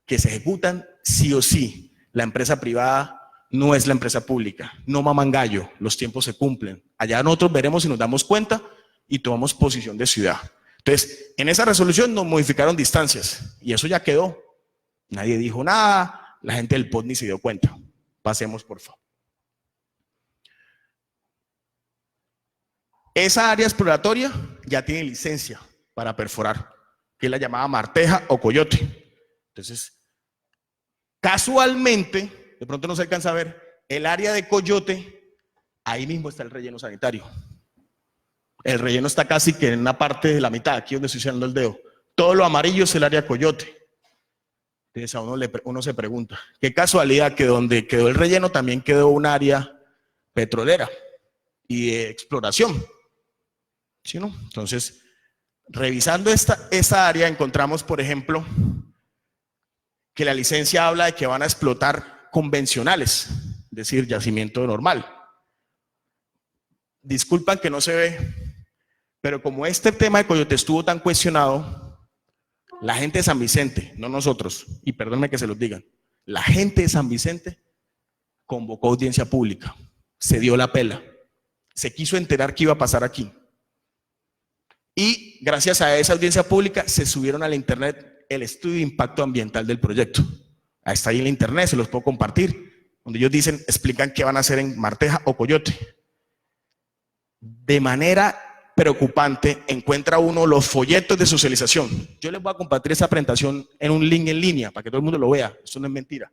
que se ejecutan sí o sí. La empresa privada no es la empresa pública, no maman gallo, los tiempos se cumplen. Allá nosotros veremos si nos damos cuenta y tomamos posición de ciudad. Entonces, en esa resolución nos modificaron distancias y eso ya quedó. Nadie dijo nada, la gente del POT ni se dio cuenta. Pasemos, por favor. Esa área exploratoria ya tiene licencia para perforar, que es la llamada Marteja o Coyote. Entonces, casualmente, de pronto no se alcanza a ver, el área de Coyote, ahí mismo está el relleno sanitario. El relleno está casi que en una parte de la mitad, aquí donde estoy señalando el dedo. Todo lo amarillo es el área Coyote. Entonces a uno se pregunta, qué casualidad que donde quedó el relleno también quedó un área petrolera y de exploración. ¿Sí, no? Entonces, revisando esa área encontramos, por ejemplo, que la licencia habla de que van a explotar convencionales, es decir, yacimiento normal. Disculpan que no se ve, pero como este tema de Coyote estuvo tan cuestionado, la gente de San Vicente, no nosotros, y perdónenme que se los digan, la gente de San Vicente convocó audiencia pública, se dio la pela, se quiso enterar qué iba a pasar aquí. Y gracias a esa audiencia pública se subieron a la internet el estudio de impacto ambiental del proyecto. Ahí está ahí en la internet, se los puedo compartir, donde ellos dicen, explican qué van a hacer en Marteja o Coyote. De manera preocupante, encuentra uno los folletos de socialización. Yo les voy a compartir esa presentación en un link en línea para que todo el mundo lo vea, esto no es mentira.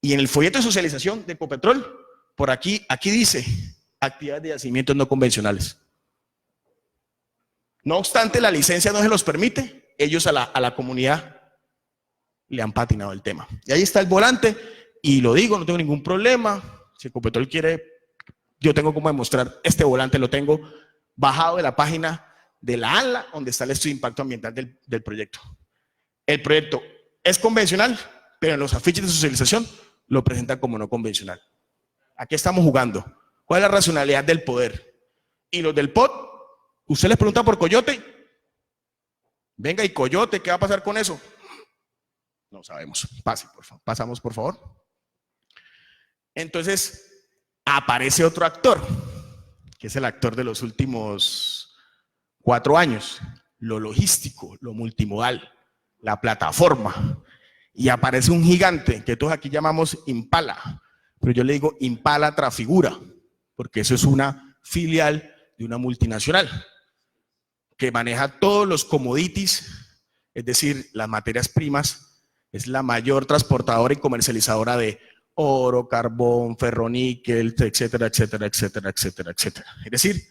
Y en el folleto de socialización de Ecopetrol, por aquí dice, actividades de yacimientos no convencionales. No obstante, la licencia no se los permite, ellos a la comunidad le han patinado el tema. Y ahí está el volante, y lo digo, no tengo ningún problema. Si Ecopetrol quiere, yo tengo como demostrar, este volante lo tengo bajado de la página de la ANLA, donde está el estudio de impacto ambiental del proyecto. El proyecto es convencional, pero en los afiches de socialización lo presentan como no convencional. Aquí estamos jugando. ¿Cuál es la racionalidad del poder? Y los del POT, usted les pregunta por Coyote. Venga, ¿y Coyote qué va a pasar con eso? No sabemos. Pase, por favor. Pasamos, por favor. Entonces, aparece otro actor, que es el actor de los últimos 4 años, lo logístico, lo multimodal, la plataforma, y aparece un gigante que todos aquí llamamos Impala, pero yo le digo Impala Trafigura, porque eso es una filial de una multinacional que maneja todos los commodities, es decir, las materias primas, es la mayor transportadora y comercializadora de oro, carbón, ferroníquel, etcétera, etcétera, etcétera, etcétera, etcétera. Es decir,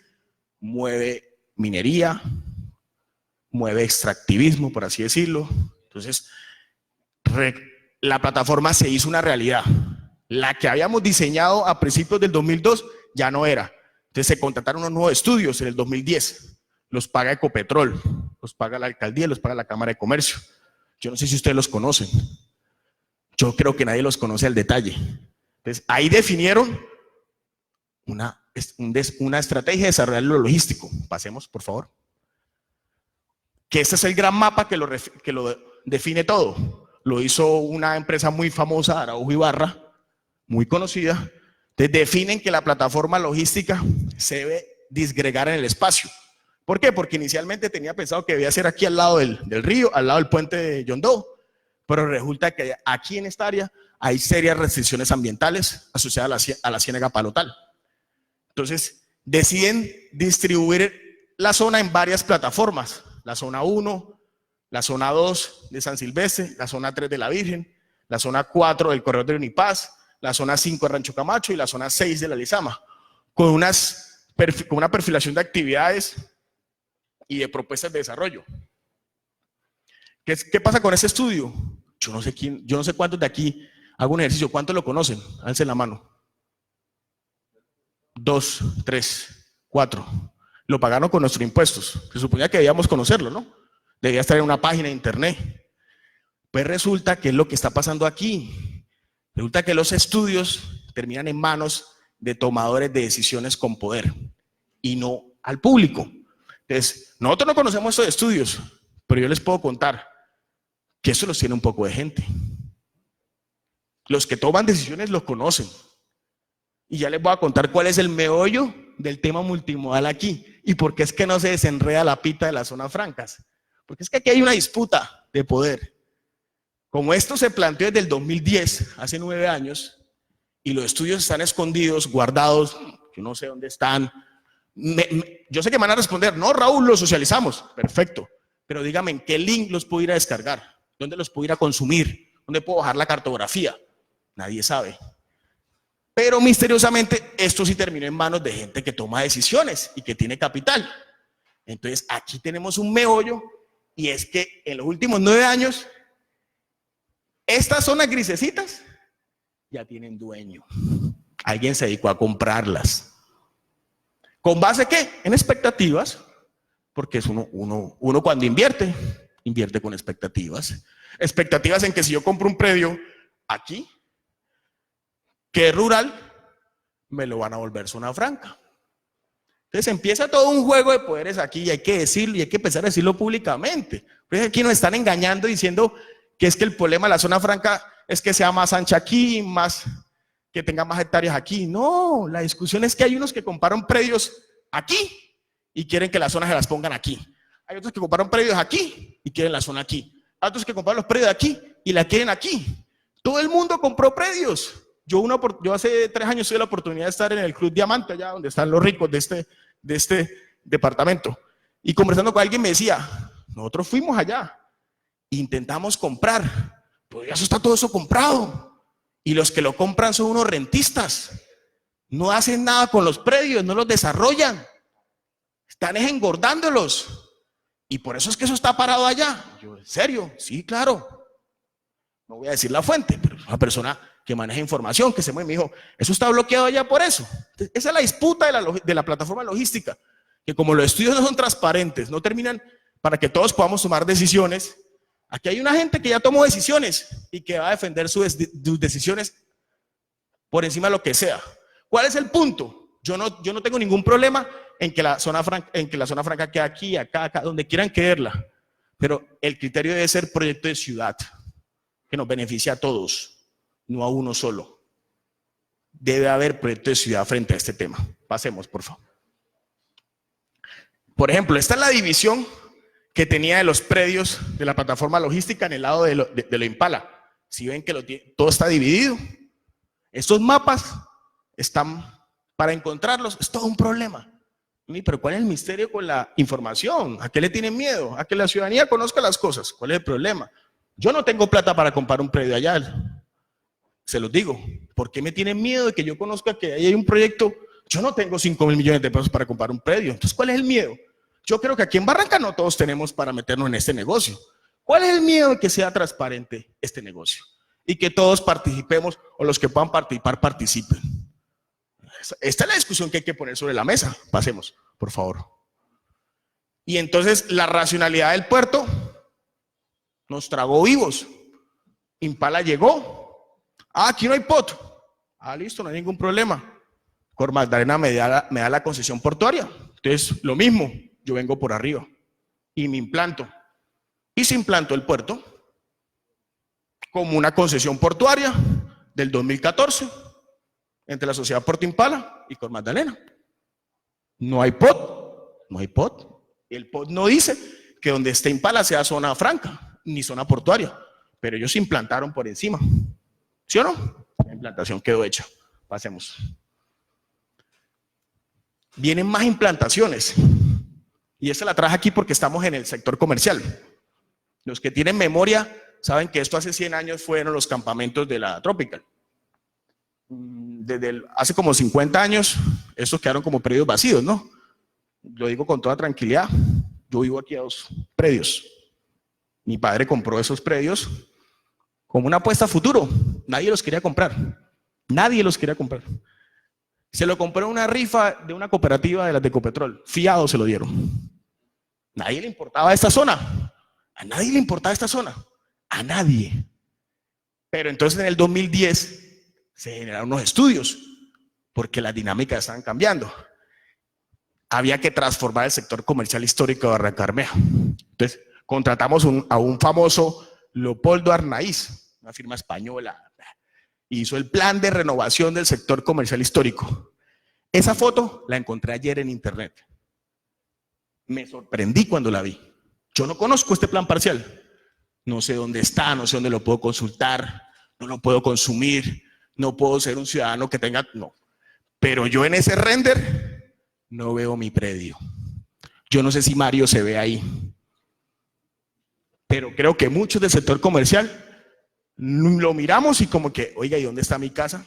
mueve minería, mueve extractivismo, por así decirlo. Entonces, la plataforma se hizo una realidad. La que habíamos diseñado a principios del 2002 ya no era. Entonces se contrataron unos nuevos estudios en el 2010. Los paga Ecopetrol, los paga la alcaldía, los paga la Cámara de Comercio. Yo no sé si ustedes los conocen. Yo creo que nadie los conoce al detalle. Entonces, ahí definieron una una estrategia de desarrollar lo logístico. Pasemos, por favor. Que este es el gran mapa que lo define todo. Lo hizo una empresa muy famosa, Araujo Ibarra, muy conocida. Entonces definen que la plataforma logística se debe disgregar en el espacio. ¿Por qué? Porque inicialmente tenía pensado que debía ser aquí al lado del río, al lado del puente de Yondó, pero resulta que aquí en esta área hay serias restricciones ambientales asociadas a la ciénaga palotal. Entonces deciden distribuir la zona en varias plataformas, la zona 1, la zona 2 de San Silvestre, la zona 3 de La Virgen, la zona 4 del Corredor de Unipaz, la zona 5 de Rancho Camacho y la zona 6 de La Lizama, con una perfilación de actividades y de propuestas de desarrollo. ¿Qué pasa con ese estudio? Yo no sé cuántos de aquí hago un ejercicio. ¿Cuántos lo conocen? Alcen la mano. 2, 3, 4. Lo pagaron con nuestros impuestos. Se suponía que debíamos conocerlo, ¿no? Debía estar en una página de internet. Pues resulta que es lo que está pasando aquí. Resulta que los estudios terminan en manos de tomadores de decisiones con poder y no al público. Entonces, nosotros no conocemos estos estudios, pero yo les puedo contar que eso los tiene un poco de gente. Los que toman decisiones los conocen. Y ya les voy a contar cuál es el meollo del tema multimodal aquí y por qué es que no se desenreda la pita de las zonas francas. Porque es que aquí hay una disputa de poder. Como esto se planteó desde el 2010, hace 9 años, y los estudios están escondidos, guardados, yo no sé dónde están. Yo sé que me van a responder, no, Raúl, los socializamos. Perfecto. Pero dígame, ¿en qué link los puedo ir a descargar? ¿Dónde los puedo ir a consumir? ¿Dónde puedo bajar la cartografía? Nadie sabe. Pero misteriosamente esto sí terminó en manos de gente que toma decisiones y que tiene capital. Entonces aquí tenemos un meollo y es que en los últimos 9 años estas zonas grisecitas ya tienen dueño. Alguien se dedicó a comprarlas. ¿Con base qué? En expectativas, porque es uno cuando invierte con expectativas. Expectativas en que si yo compro un predio aquí, que es rural, me lo van a volver zona franca. Entonces empieza todo un juego de poderes aquí y hay que decirlo y hay que empezar a decirlo públicamente. Porque aquí nos están engañando diciendo que es que el problema de la zona franca es que sea más ancha aquí, que tenga más hectáreas aquí. No, la discusión es que hay unos que compraron predios aquí y quieren que las zonas se las pongan aquí. Hay otros que compraron predios aquí y quieren la zona aquí. Hay otros que compraron los predios de aquí y la quieren aquí. Todo el mundo compró predios. Yo hace 3 años tuve la oportunidad de estar en el Club Diamante, allá donde están los ricos de este departamento. Y conversando con alguien me decía, nosotros fuimos allá, intentamos comprar, pero ya está todo eso comprado. Y los que lo compran son unos rentistas. No hacen nada con los predios, no los desarrollan. Están engordándolos. Y por eso es que eso está parado allá. Yo, ¿en serio? Sí, claro. No voy a decir la fuente, pero es una persona que maneja información, que se mueve, me dijo, eso está bloqueado allá por eso. Entonces, esa es la disputa de la plataforma logística, que como los estudios no son transparentes, no terminan para que todos podamos tomar decisiones. Aquí hay una gente que ya tomó decisiones y que va a defender sus decisiones por encima de lo que sea. ¿Cuál es el punto? Yo no tengo ningún problema en que la zona franca quede aquí, acá, donde quieran quererla, pero el criterio debe ser proyecto de ciudad, que nos beneficie a todos, no a uno solo. Debe haber proyecto de ciudad frente a este tema. Pasemos, por favor. Por ejemplo, esta es la división que tenía de los predios de la plataforma logística en el lado de lo Impala. Si ven que todo está dividido, estos mapas están, para encontrarlos, es todo un problema. Pero ¿cuál es el misterio con la información? ¿A qué le tienen miedo? ¿A que la ciudadanía conozca las cosas? ¿Cuál es el problema? Yo no tengo plata para comprar un predio allá. Se los digo. ¿Por qué me tienen miedo de que yo conozca que ahí hay un proyecto? Yo no tengo 5.000 millones de pesos para comprar un predio. Entonces, ¿cuál es el miedo? Yo creo que aquí en Barranca no todos tenemos para meternos en este negocio. ¿Cuál es el miedo de que sea transparente este negocio? Y que todos participemos, o los que puedan participar, participen. Esta es la discusión que hay que poner sobre la mesa. Pasemos, por favor. Y entonces la racionalidad del puerto nos tragó vivos. Impala llegó. Aquí no hay POT. Listo, no hay ningún problema. Cor Magdalena me da la concesión portuaria. Entonces, lo mismo, yo vengo por arriba y me implanto. Y se implantó el puerto como una concesión portuaria del 2014 entre la sociedad Puerto Impala y Cor Magdalena. No hay POT, no hay POT. El POT no dice que donde esté Impala sea zona franca, ni zona portuaria, pero ellos se implantaron por encima. ¿Sí o no? La implantación quedó hecha. Pasemos. Vienen más implantaciones. Y esta la traje aquí porque estamos en el sector comercial. Los que tienen memoria saben que esto hace 100 años fueron los campamentos de la Tropical. Hace como 50 años, estos quedaron como predios vacíos, ¿no? Lo digo con toda tranquilidad. Yo vivo aquí a 2 predios. Mi padre compró esos predios como una apuesta a futuro. Nadie los quería comprar. Nadie los quería comprar. Se lo compró en una rifa de una cooperativa de las de Ecopetrol. Fiado se lo dieron. Nadie le importaba esta zona. A nadie le importaba esta zona. A nadie. Pero entonces en el 2010 se generaron unos estudios porque las dinámicas estaban cambiando. Había que transformar el sector comercial histórico de Barrancabermeja. Entonces contratamos a un famoso Leopoldo Arnaiz, una firma española. Hizo el plan de renovación del sector comercial histórico. Esa foto la encontré ayer en internet. Me sorprendí cuando la vi. Yo no conozco este plan parcial. No sé dónde está, no sé dónde lo puedo consultar, no lo puedo consumir, no puedo ser un ciudadano que tenga, no. Pero yo en ese render no veo mi predio. Yo no sé si Mario se ve ahí. Pero creo que muchos del sector comercial lo miramos y como que, oiga, ¿y dónde está mi casa?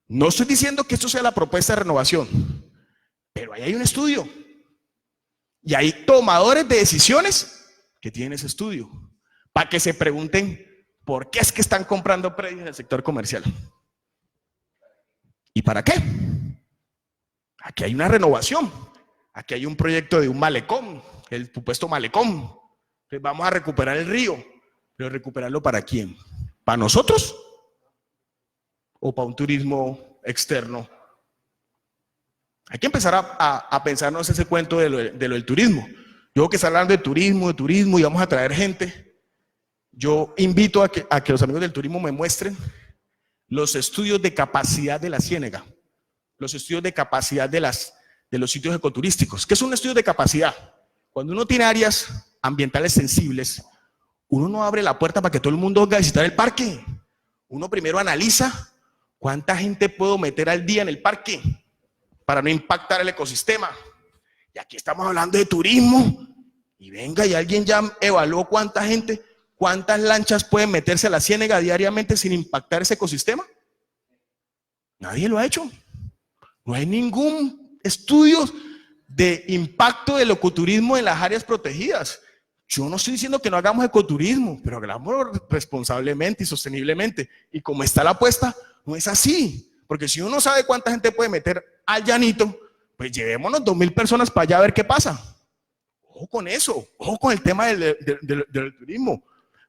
No estoy diciendo que esto sea la propuesta de renovación, pero ahí hay un estudio. Y hay tomadores de decisiones que tienen ese estudio, para que se pregunten por qué es que están comprando predios en el sector comercial. ¿Y para qué? Aquí hay una renovación, aquí hay un proyecto de un malecón, el supuesto malecón. Entonces vamos a recuperar el río, pero ¿recuperarlo para quién? ¿Para nosotros? ¿O para un turismo externo? Hay que empezar a pensarnos ese cuento de lo del turismo. Yo que está hablando de turismo y vamos a traer gente. Yo invito a que los amigos del turismo me muestren los estudios de capacidad de la Ciénega, los estudios de capacidad de los sitios ecoturísticos. ¿Qué es un estudio de capacidad? Cuando uno tiene áreas ambientales sensibles, uno no abre la puerta para que todo el mundo venga a visitar el parque. Uno primero analiza cuánta gente puedo meter al día en el parque para no impactar el ecosistema. Y aquí estamos hablando de turismo. Y venga, y alguien ya evaluó cuánta gente, cuántas lanchas pueden meterse a la Ciénega diariamente sin impactar ese ecosistema. Nadie lo ha hecho. No hay ningún estudio de impacto del ecoturismo en las áreas protegidas. Yo no estoy diciendo que no hagamos ecoturismo, pero hagámoslo responsablemente y sosteniblemente. Y como está la apuesta, no es así. Porque si uno sabe cuánta gente puede meter al llanito, pues llevémonos 2.000 personas para allá a ver qué pasa. Ojo con eso, ojo con el tema del turismo.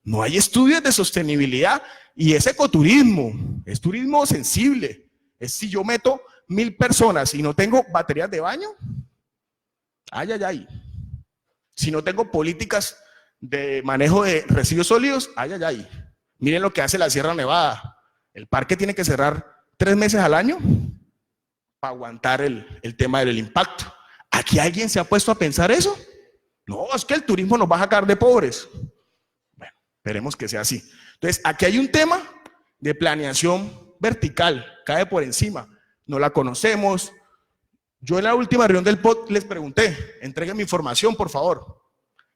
No hay estudios de sostenibilidad y es ecoturismo, es turismo sensible. Es si yo meto 1.000 personas y no tengo baterías de baño, ay, ay, ay. Si no tengo políticas de manejo de residuos sólidos, ay, ay, ay. Miren lo que hace la Sierra Nevada. El parque tiene que cerrar 3 meses al año para aguantar el tema del impacto. ¿Aquí alguien se ha puesto a pensar eso? No, es que el turismo nos va a sacar de pobres. Bueno, esperemos que sea así. Entonces, aquí hay un tema de planeación vertical, cae por encima. No la conocemos. Yo en la última reunión del POT les pregunté, entreguen mi información, por favor.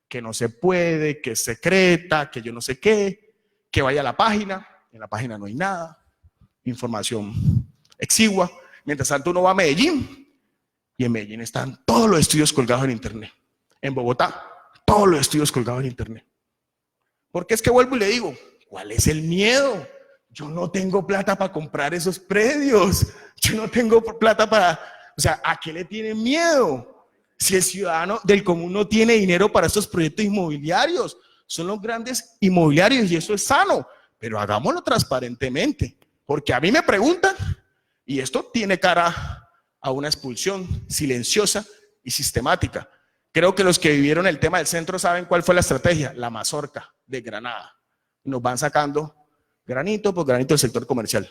Que no se puede, que es secreta, que yo no sé qué, que vaya a la página. En la página no hay nada. Información exigua. Mientras tanto uno va a Medellín y en Medellín están todos los estudios colgados en internet. En Bogotá, todos los estudios colgados en internet. Porque es que vuelvo y le digo, ¿cuál es el miedo? Yo no tengo plata para comprar esos predios. Yo no tengo plata para... O sea, ¿a qué le tienen miedo? Si el ciudadano del común no tiene dinero para estos proyectos inmobiliarios, son los grandes inmobiliarios y eso es sano, pero hagámoslo transparentemente. Porque a mí me preguntan Y esto tiene cara a una expulsión silenciosa y sistemática. Creo que los que vivieron el tema del centro saben cuál fue la estrategia, la mazorca de Granada. Nos van sacando granito por granito del sector comercial.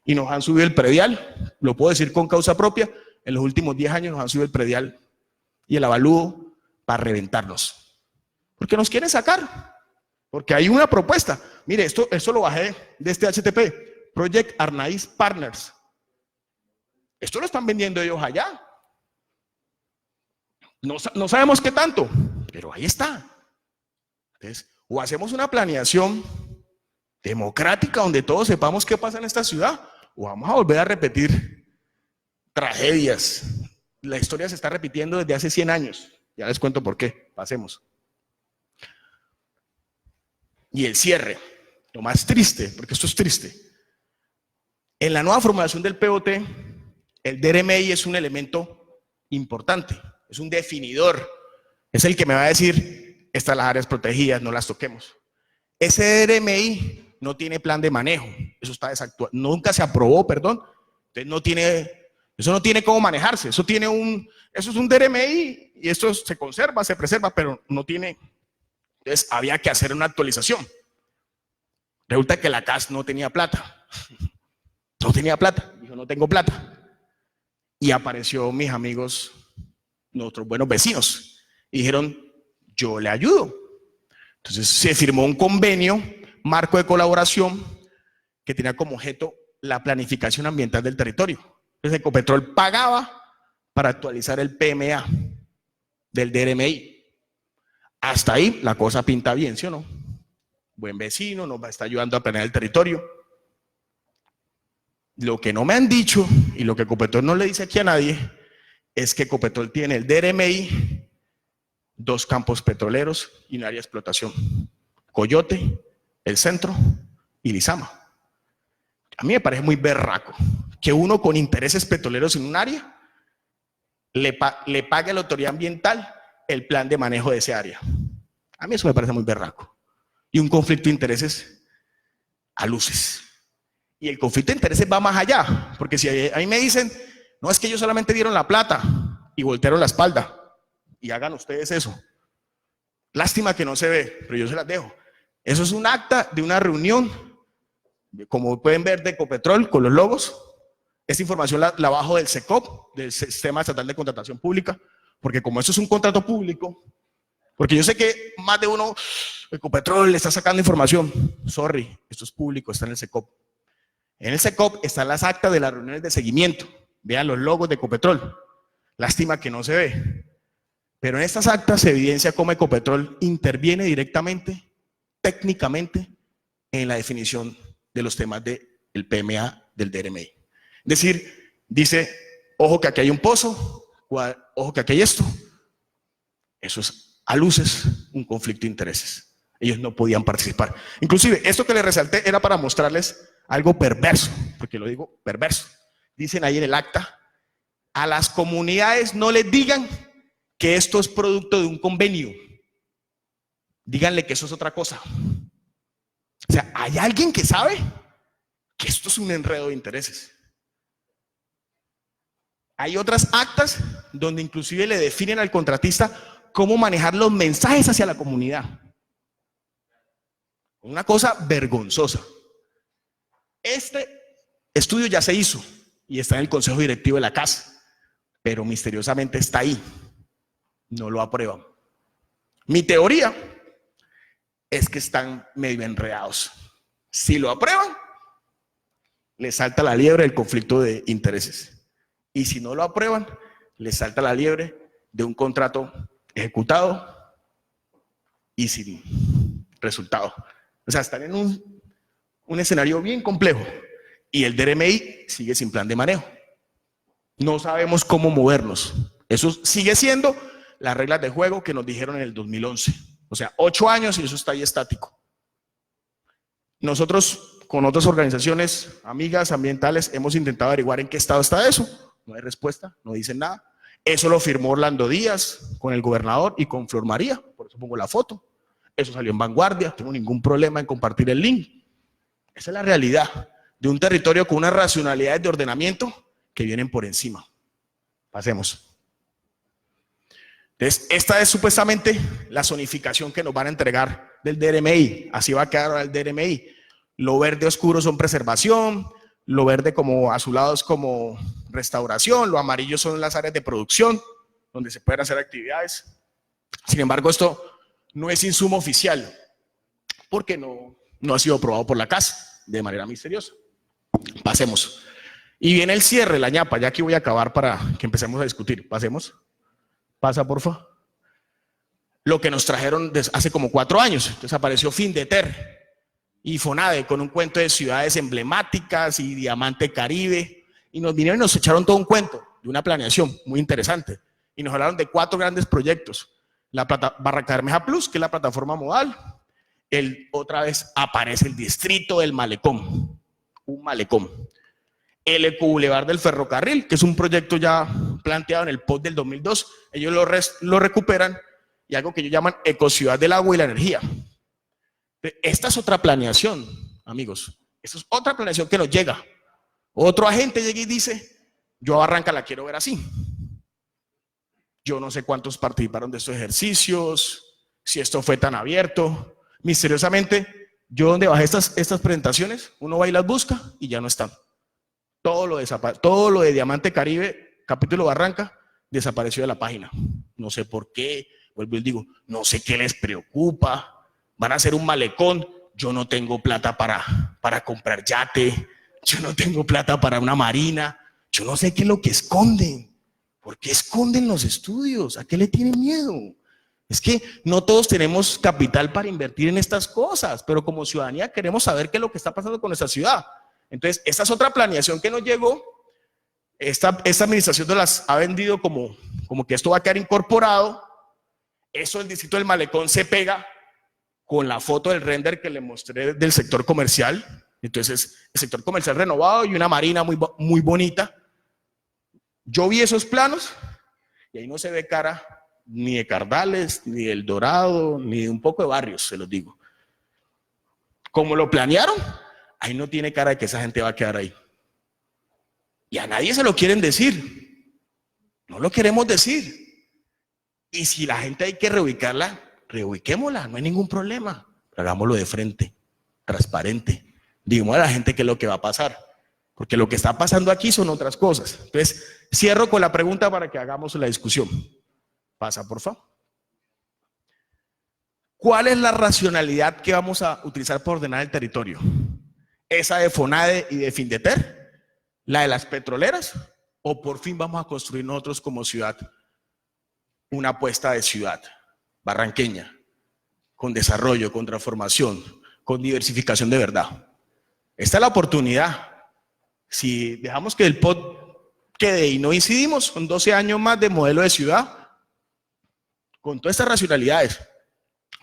Y nos han subido el predial, lo puedo decir con causa propia, en los últimos 10 años nos han subido el predial y el avalúo para reventarnos. Porque nos quieren sacar, porque hay una propuesta. Mire, esto lo bajé de este HTP, Project Arnaiz Partners. Esto lo están vendiendo ellos allá. No sabemos qué tanto, pero ahí está. Entonces, o hacemos una planeación democrática donde todos sepamos qué pasa en esta ciudad, o vamos a volver a repetir tragedias. La historia se está repitiendo desde hace 100 años. Ya les cuento por qué. Pasemos. Y el cierre, lo más triste, porque esto es triste. En la nueva formulación del POT, el DRMI es un elemento importante, es un definidor, es el que me va a decir, estas las áreas protegidas, no las toquemos. Ese DRMI no tiene plan de manejo, eso está desactuado, nunca se aprobó, perdón, entonces eso no tiene cómo manejarse, eso es un DRMI y esto se conserva, se preserva, pero no tiene, entonces había que hacer una actualización. Resulta que la CAS no tenía plata, dijo no tengo plata. Y apareció mis amigos, nuestros buenos vecinos, y dijeron, yo le ayudo. Entonces se firmó un convenio, marco de colaboración, que tenía como objeto la planificación ambiental del territorio. Entonces Ecopetrol pagaba para actualizar el PMA del DRMI. Hasta ahí la cosa pinta bien, ¿sí o no? Buen vecino, nos va a estar ayudando a planear el territorio. Lo que no me han dicho y lo que Ecopetrol no le dice aquí a nadie es que Ecopetrol tiene el DRMI, 2 campos petroleros y un área de explotación. Coyote, el centro y Lizama. A mí me parece muy berraco que uno con intereses petroleros en un área le pague a la autoridad ambiental el plan de manejo de ese área. A mí eso me parece muy berraco. Y un conflicto de intereses a luces. Y el conflicto de intereses va más allá, porque si a mí me dicen, no es que ellos solamente dieron la plata y voltearon la espalda, y hagan ustedes eso. Lástima que no se ve, pero yo se las dejo. Eso es un acta de una reunión, como pueden ver, de Ecopetrol con los logos. Esta información la bajo del SECOP, del Sistema Estatal de Contratación Pública, porque como eso es un contrato público, porque yo sé que más de uno, Ecopetrol le está sacando información. Sorry, esto es público, está en el SECOP. En el SECOP están las actas de las reuniones de seguimiento. Vean los logos de Ecopetrol. Lástima que no se ve. Pero en estas actas se evidencia cómo Ecopetrol interviene directamente, técnicamente, en la definición de los temas del PMA del DRMI. Es decir, dice, ojo que aquí hay un pozo, ojo que aquí hay esto. Eso es a luces un conflicto de intereses. Ellos no podían participar. Inclusive, esto que les resalté era para mostrarles algo perverso, porque lo digo perverso. Dicen ahí en el acta, a las comunidades no les digan que esto es producto de un convenio. Díganle que eso es otra cosa. O sea, ¿hay alguien que sabe que esto es un enredo de intereses? Hay otras actas donde inclusive le definen al contratista cómo manejar los mensajes hacia la comunidad. Una cosa vergonzosa. Este estudio ya se hizo y está en el Consejo Directivo de la Casa, pero misteriosamente está ahí. No lo aprueban. Mi teoría es que están medio enredados. Si lo aprueban, les salta la liebre del conflicto de intereses. Y si no lo aprueban, les salta la liebre de un contrato ejecutado y sin resultado. O sea, están en un escenario bien complejo y el DRMI sigue sin plan de manejo. No sabemos cómo movernos. Eso sigue siendo las reglas de juego que nos dijeron en el 2011. O sea, 8 años y eso está ahí estático. Nosotros con otras organizaciones, amigas ambientales, hemos intentado averiguar en qué estado está eso. No hay respuesta, no dicen nada. Eso lo firmó Orlando Díaz con el gobernador y con Flor María, por eso pongo la foto. Eso salió en Vanguardia, no tengo ningún problema en compartir el link. Esa es la realidad. de un territorio con unas racionalidades de ordenamiento que vienen por encima. Pasemos. Entonces, esta es supuestamente la zonificación que nos van a entregar del DRMI. Así va a quedar ahora el DRMI. Lo verde oscuro son preservación, lo verde como azulado es como restauración, lo amarillo son las áreas de producción, donde se pueden hacer actividades. Sin embargo, esto no es insumo oficial, porque no ha sido aprobado por la casa de manera misteriosa. Pasemos. Y viene el cierre, la ñapa, ya aquí voy a acabar para que empecemos a discutir. Pasemos. Pasa, porfa. Lo que nos trajeron hace como 4 años. Entonces apareció Findeter y Fonade con un cuento de ciudades emblemáticas y Diamante Caribe. Y nos vinieron y nos echaron todo un cuento de una planeación muy interesante. Y nos hablaron de 4 grandes proyectos. La Barranca Bermeja Plus, que es la plataforma modal. Otra vez aparece el distrito del Malecón. Un malecón. El Ecobulevar del Ferrocarril, que es un proyecto ya planteado en el POT del 2002. Ellos lo recuperan y algo que ellos llaman Ecociudad del Agua y la Energía. Esta es otra planeación, amigos. Esta es otra planeación que nos llega. Otro agente llega y dice, yo a Barranca la quiero ver así. Yo no sé cuántos participaron de estos ejercicios, si esto fue tan abierto. Misteriosamente, yo donde bajé estas presentaciones, uno va y las busca y ya no están. Todo lo de Diamante Caribe, capítulo Barranca, desapareció de la página. No sé por qué, vuelvo y digo, no sé qué les preocupa. Van a hacer un malecón. Yo no tengo plata para comprar yate. Yo no tengo plata para una marina. Yo no sé qué es lo que esconden. ¿Por qué esconden los estudios? ¿A qué le tienen miedo? Es que no todos tenemos capital para invertir en estas cosas, pero como ciudadanía queremos saber qué es lo que está pasando con nuestra ciudad. Entonces, esta es otra planeación que nos llegó. Esta administración nos las ha vendido como que esto va a quedar incorporado. Eso del distrito del Malecón se pega con la foto del render que le mostré del sector comercial. Entonces, el sector comercial renovado y una marina muy bonita. Yo vi esos planos y ahí no se ve cara ni de Cardales, ni del Dorado, ni de un poco de barrios, se los digo. Como lo planearon, ahí no tiene cara de que esa gente va a quedar ahí. Y a nadie se lo quieren decir. No lo queremos decir. Y si la gente hay que reubicarla, reubiquémosla, no hay ningún problema. Hagámoslo de frente, transparente. Digamos a la gente qué es lo que va a pasar. Porque lo que está pasando aquí son otras cosas. Entonces, cierro con la pregunta para que hagamos la discusión. Pasa, por favor. ¿Cuál es la racionalidad que vamos a utilizar para ordenar el territorio? ¿Esa de Fonade y de Findeter? ¿La de las petroleras? ¿O por fin vamos a construir nosotros como ciudad una apuesta de ciudad barranqueña, con desarrollo, con transformación, con diversificación de verdad? Esta es la oportunidad. Si dejamos que el POT quede y no incidimos con 12 años más de modelo de ciudad, con todas estas racionalidades,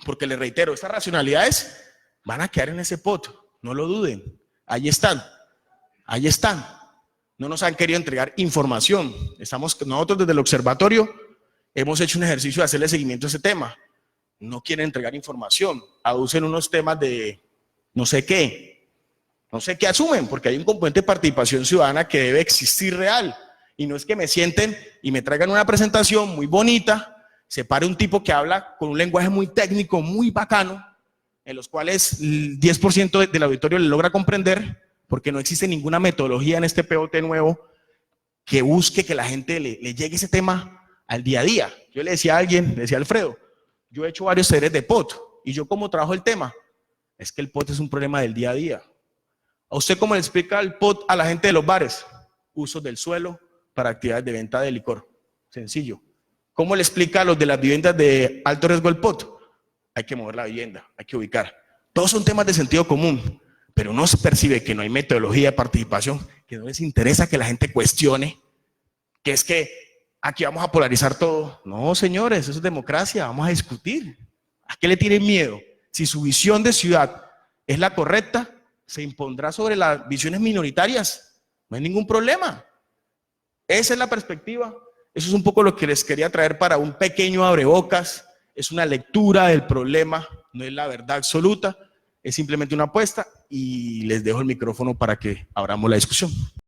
porque les reitero, estas racionalidades van a quedar en ese POT, no lo duden, ahí están, ahí están. No nos han querido entregar información. Nosotros desde el observatorio hemos hecho un ejercicio de hacerle seguimiento a ese tema. No quieren entregar información, aducen unos temas de no sé qué asumen, porque hay un componente de participación ciudadana que debe existir real. Y no es que me sienten y me traigan una presentación muy bonita, se pare un tipo que habla con un lenguaje muy técnico, muy bacano, en los cuales el 10% del auditorio le logra comprender, porque no existe ninguna metodología en este POT nuevo que busque que la gente le llegue ese tema al día a día. Yo le decía a alguien, le decía a Alfredo, yo he hecho varios talleres de POT, y yo cómo trabajo el tema, es que el POT es un problema del día a día. ¿A usted cómo le explica el POT a la gente de los bares? Uso del suelo para actividades de venta de licor. Sencillo. ¿Cómo le explica a los de las viviendas de alto riesgo el POT? Hay que mover la vivienda, hay que ubicar. Todos son temas de sentido común, pero uno se percibe que no hay metodología de participación, que no les interesa que la gente cuestione, que es que aquí vamos a polarizar todo. No, señores, eso es democracia, vamos a discutir. ¿A qué le tienen miedo? Si su visión de ciudad es la correcta, se impondrá sobre las visiones minoritarias. No hay ningún problema. Esa es la perspectiva. Eso es un poco lo que les quería traer para un pequeño abrebocas. Es una lectura del problema, no es la verdad absoluta. es simplemente una apuesta y les dejo el micrófono para que abramos la discusión.